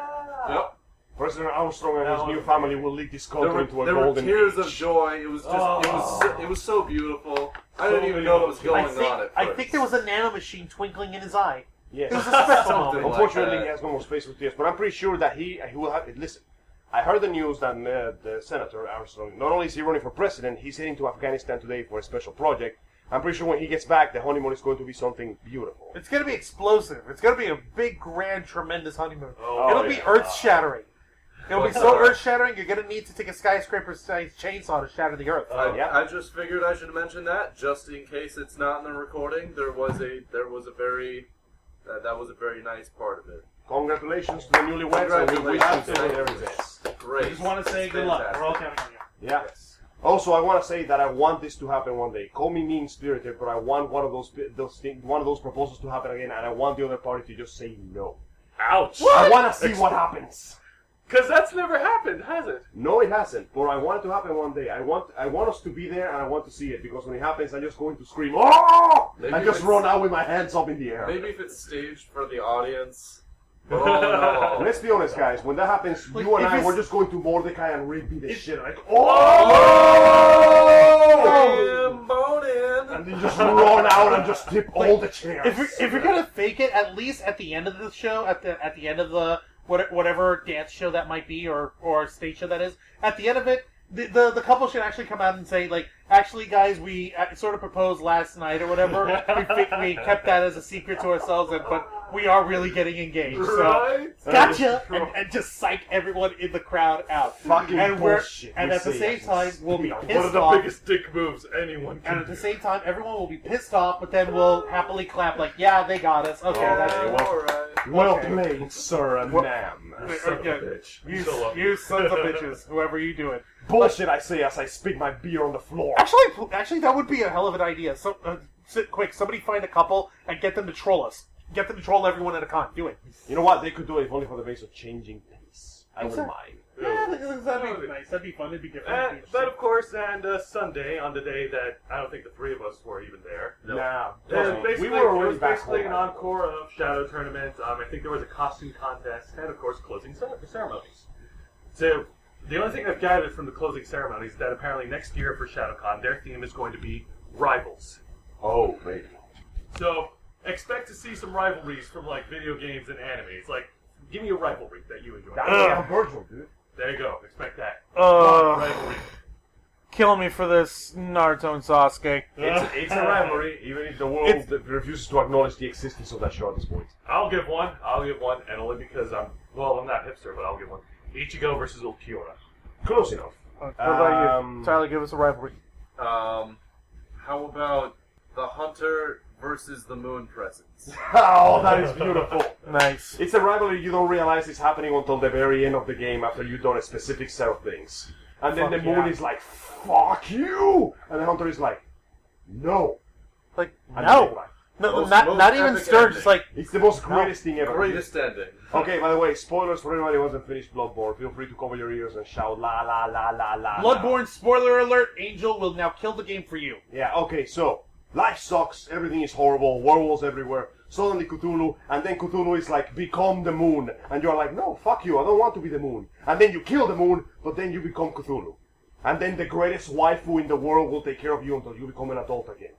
Yep. President Armstrong and his new family will lead this There country were, into a there were golden tears age. of joy. It was just, it was so beautiful. I didn't even know what was going on at I first. think there was a nanomachine twinkling in his eye. Yes. It was a special Something moment. Unfortunately, like he that. has no more space with tears, but I'm pretty sure that he will have. Listen, I heard the news that the Senator Armstrong, not only is he running for president, he's heading to Afghanistan today for a special project. I'm pretty sure when he gets back, the honeymoon is going to be something beautiful. It's going to be explosive. It's going to be a big, grand, tremendous honeymoon. Oh, It'll be yeah. earth-shattering. It'll be so earth-shattering, you're going to need to take a skyscraper-sized chainsaw to shatter the earth. I just figured I should mention that, just in case it's not in the recording. That was a very nice part of it. Congratulations to the newlyweds, and we wish you the very best. Great. I just want to say good luck. We're all counting on you. Yeah. Also, I want to say that I want this to happen one day. Call me mean-spirited, but I want one of those proposals to happen again, and I want the other party to just say no. Ouch. I want to see what happens. Because that's never happened, has it? No, it hasn't. But I want it to happen one day. I want us to be there, and I want to see it, because when it happens, I'm just going to scream, "Oh!" Maybe and just if run out with my hands up in the air. Maybe if it's staged for the audience. But all in all, Let's be honest, guys. When that happens, Like, you and if I, it's- we're just going to Mordecai and repeat the shit. Like, Bam, bone in. and then just run out and just tip all the chairs. If you're gonna fake it, at least at the end of the show, at the end of the whatever dance show that might be or stage show that is, at the end of it, the couple should actually come out and say, like, actually, guys, we sort of proposed last night or whatever. we kept that as a secret to ourselves, but we are really getting engaged. So Right? gotcha, and just psych everyone in the crowd out. Fucking and bullshit. and We at the say same that. time, we'll be One of pissed the off. biggest dick moves anyone can And at the do. same time, everyone will be pissed off, but then we'll happily clap like, yeah, they got us. Okay, that's Okay, it. well- All right. Well Okay. played, sir and Well- ma'am. Son of a Okay. bitch. You, So love you sons of bitches, whoever you do it. Bullshit, I say as I spit my beer on the floor. Actually, that would be a hell of an idea. So, sit quick, somebody find a couple and get them to troll us. Get them to troll everyone at a con. Do it. You know what? They could do it if only for the base of changing pace. I wouldn't Exactly. mind. Yeah, that'd be nice. That'd be fun. It'd be different. It'd be But of course, and Sunday, on the day that I don't think the three of us were even there. Nah, And basically, we were it already was back basically home. an encore of Shadow Tournament. I think there was a costume contest, and of course, closing ceremonies. So, the only thing I've gathered from the closing ceremonies is that apparently next year for ShadowCon, their theme is going to be rivals. Oh, maybe. So, expect to see some rivalries from, like, video games and anime. It's like, give me a rivalry that you enjoy. That was Virgil, dude. There you go. Expect that. Uh, Rivalry. kill me for this, Naruto and Sasuke. It's a rivalry, even if the world refuses to acknowledge the existence of that show at this point. I'll give one, and only because I'm not hipster, but I'll give one. Ichigo versus Ulquiorra. Close enough. What about Um, you? Tyler, give us a rivalry. How about the Hunter versus the Moon Presence? Oh, that is beautiful. Nice. It's a rivalry you don't realize is happening until the very end of the game after you've done a specific set of things. And then Fuck the moon yeah. is like, fuck you! And the hunter is like, no. Like, And no. then No, Most not even epic stir. ending. Just like It's the most greatest thing ever. Greatest ending. Okay, by the way, spoilers for anybody who hasn't finished Bloodborne. Feel free to cover your ears and shout la la la la la. Bloodborne. Spoiler alert: Angel will now kill the game for you. Yeah, okay, so life sucks, everything is horrible, werewolves everywhere, suddenly Cthulhu, and then Cthulhu is like, become the moon. And you're like, no, fuck you, I don't want to be the moon. And then you kill the moon, but then you become Cthulhu. And then the greatest waifu in the world will take care of you until you become an adult again.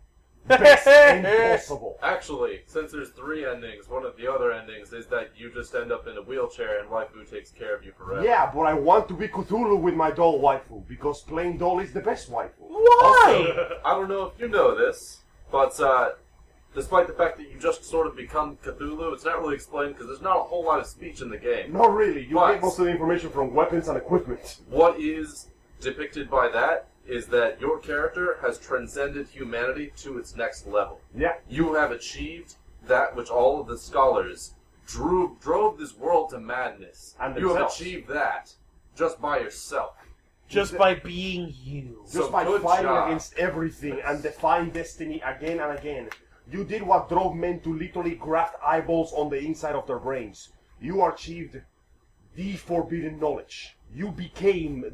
Best end possible. Actually, since there's 3 endings, one of the other endings is that you just end up in a wheelchair and waifu takes care of you forever. Yeah, but I want to be Cthulhu with my doll waifu, because plain doll is the best waifu. Why? Also, I don't know if you know this, but despite the fact that you just sort of become Cthulhu, it's not really explained because there's not a whole lot of speech in the game. Not really, you But- get most of the information from weapons and equipment. What is depicted by that is that your character has transcended humanity to its next level. Yeah. You have achieved that which all of the scholars drove this world to madness. And you have themselves. achieved that just by yourself. Just by being you. Just So by good fighting job. against everything and defying destiny again and again. You did what drove men to literally graft eyeballs on the inside of their brains. You achieved the forbidden knowledge. You became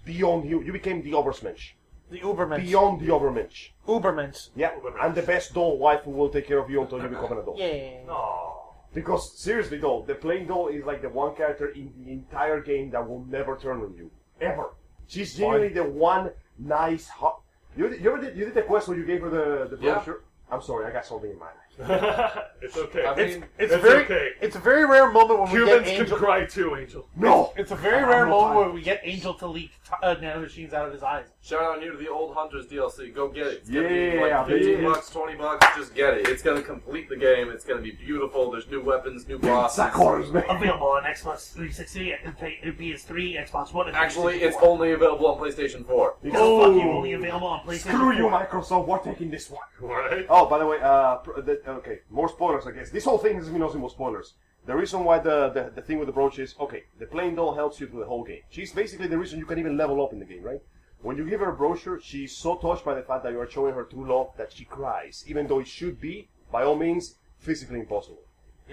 beyond you. You became the Obermensch. The Ubermensch. Beyond the Obermensch. Ubermensch. Yeah. And the best doll wife who will take care of you until you become an adult. Yeah. Because seriously though, the plain doll is like the one character in the entire game that will never turn on you. Ever. She's genuinely the one nice hot. You did the quest where you gave her the Yeah. brochure? I'm sorry, I got something in mind. It's okay. I mean, It's It's very. okay. It's a very rare moment when we Humans get can Angel. cry too, Angel. No! It's a very I rare have no moment time. where we get Angel to leak nanomachines out of his eyes. shout out here to the Old Hunters DLC. Go get it. It's gonna Yeah, be like 15 yeah. bucks, 20 bucks. Just get it. It's gonna complete the game. It's gonna be beautiful. There's new weapons, new bosses. Sackers, man. Available on Xbox 360, PS3, Xbox One, and Actually, it's 364. only available on PlayStation 4. Because fuck you, only available on PlayStation Screw you, 4. Microsoft, we're taking this one. Right? Oh, by the way, okay, more spoilers, I guess. This whole thing is nothing but spoilers. The reason why the thing with the brooch is, okay, the plain doll helps you through the whole game. She's basically the reason you can even level up in the game, right? When you give her a brochure, she's so touched by the fact that you are showing her true love that she cries, even though it should be, by all means, physically impossible.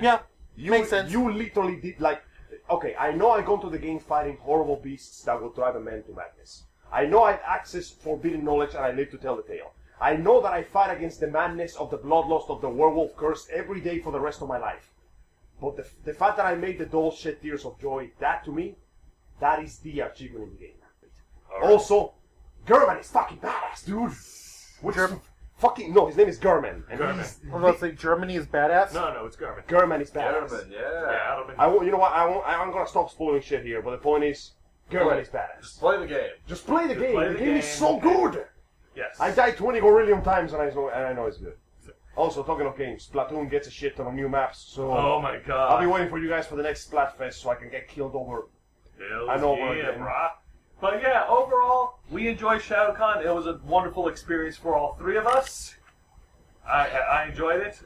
Yeah. You, Makes sense. You literally did, like, okay, I know I go to the game fighting horrible beasts that will drive a man to madness. I know I access forbidden knowledge and I live to tell the tale. I know that I fight against the madness of the bloodlust of the werewolf curse every day for the rest of my life. But the fact that I made the doll shed tears of joy, that to me, that is the achievement in the game. Alright. Also, German is fucking badass, dude. Which fucking, no, his name is German. And German. he's- I was about to say Germany is badass. No, it's Garmin. German is badass. German, Yeah, yeah. I don't mean. I won't, you know what? I'm gonna stop spoiling shit here, but the point is, German is badass. Just play the game. Just play the game. play The the game is game. so good. Yes. I died 20 gorillion times, and I know it's good. Also, talking of games, Splatoon gets a shit ton of new maps, so Oh my god. I'll be waiting for you guys for the next Splatfest so I can get killed over. I know, yeah, but- brah. But yeah, overall, we enjoyed ShadowCon. It was a wonderful experience for all three of us. I enjoyed it.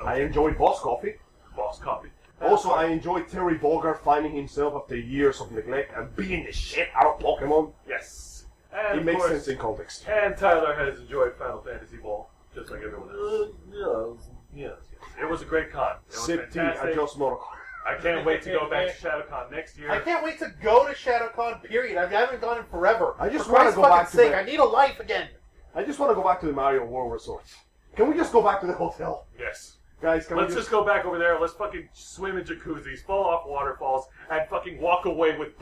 I enjoyed Boss Coffee. Boss Coffee. Also, I enjoyed Terry Bogard finding himself after years of neglect and beating the shit out of Pokemon. Yes. And It of makes course, sense in context. And Tyler has enjoyed Final Fantasy Ball, just like everyone else. Yes. It was a great con. It was Sip tea, fantastic. adjust motor. I can't wait to go back to ShadowCon next year. I can't wait to go to ShadowCon. Period. I haven't gone in forever. I just For wanna Christ's go back fucking to sake, the- I need a life again. I just want to go back to the Mario World Resort. Can we just go back to the hotel? Yes. Guys, can Let's we just go back over there. Let's fucking swim in jacuzzis, fall off waterfalls, and fucking walk away with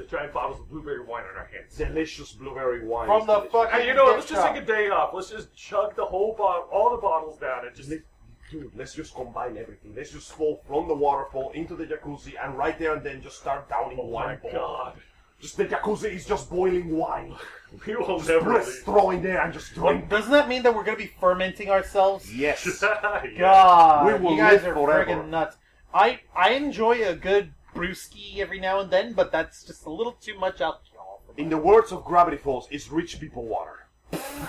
giant bottles of blueberry wine in our hands. delicious blueberry wine. From the Delicious. fucking- And you know what? Let's gift just shop. take a day off. Let's just chug the whole bottle, all the bottles down, and just. Dude, let's just combine everything. Let's just fall from the waterfall into the jacuzzi and right there and then just start downing Oh my wine. ball. god. Just the jacuzzi is just boiling wine. We will never Let's leave. throw in there and just drink. Doesn't that mean that we're going to be fermenting ourselves? Yes. Yeah. God, We will you guys live are forever. friggin' nuts. I enjoy a good brewski every now and then, but that's just a little too much alcohol. In the words of Gravity Falls, it's rich people water.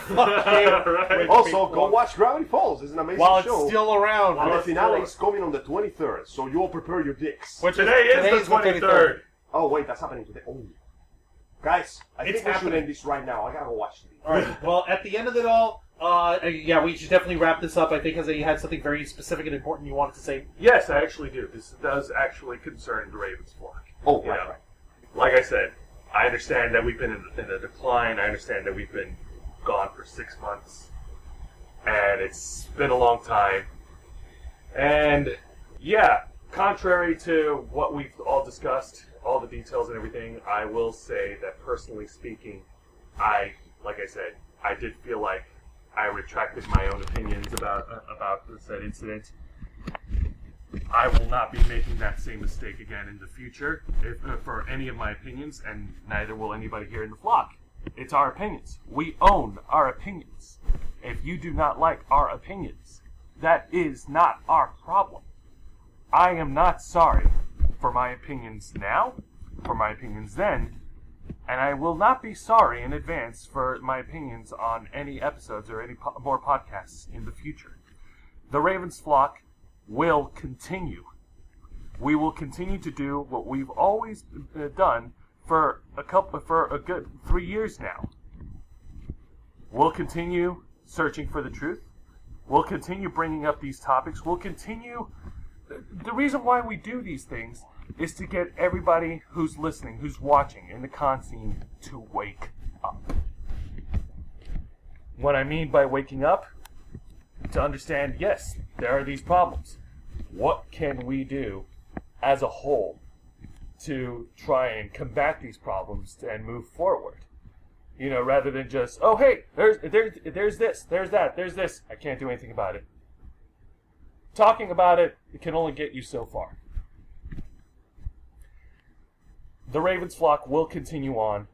Right. Also, go watch Gravity Falls. It's an amazing While it's show. still around. And the it's finale still- is coming on the 23rd, so you all prepare your dicks. Which Today is today's the 23rd. Oh, wait, that's happening today. Oh. Guys, I It's think we should happening. end this right now. I gotta go watch TV. Alright, well, at the end of it all, Yeah, we should definitely wrap this up, I think, because you had something very specific and important you wanted to say. Yes, I actually do. This does actually concern the Ravens flock. Oh, You right, know, right. Like I said, I understand that we've been in a decline. I understand that we've been gone for 6 months. And it's been a long time. And, yeah, contrary to what we've all discussed, all the details and everything, I will say that personally speaking, like I said, I did feel like I retracted my own opinions about said incident. I will not be making that same mistake again in the future for any of my opinions, and neither will anybody here in the flock. It's our opinions. We own our opinions. If you do not like our opinions, that is not our problem. I am not sorry for my opinions now, for my opinions then, and I will not be sorry in advance for my opinions on any episodes or any more podcasts in the future. The Ravens flock will continue. We will continue to do what we've always done for a good 3 years now. We'll continue searching for the truth. We'll continue bringing up these topics. We'll continue. The reason why we do these things is to get everybody who's listening, who's watching in the con scene to wake up. What I mean by waking up, to understand, yes, there are these problems. What can we do as a whole to try and combat these problems and move forward? You know, rather than just, oh, hey, there's this, there's that, there's this. I can't do anything about it. Talking about it can only get you so far. The Ravens flock will continue on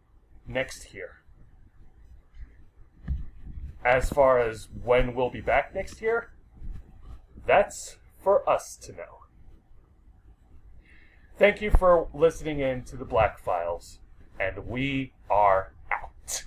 next year. As far as when we'll be back next year, that's for us to know. Thank you for listening in to the Black Files, and we are out.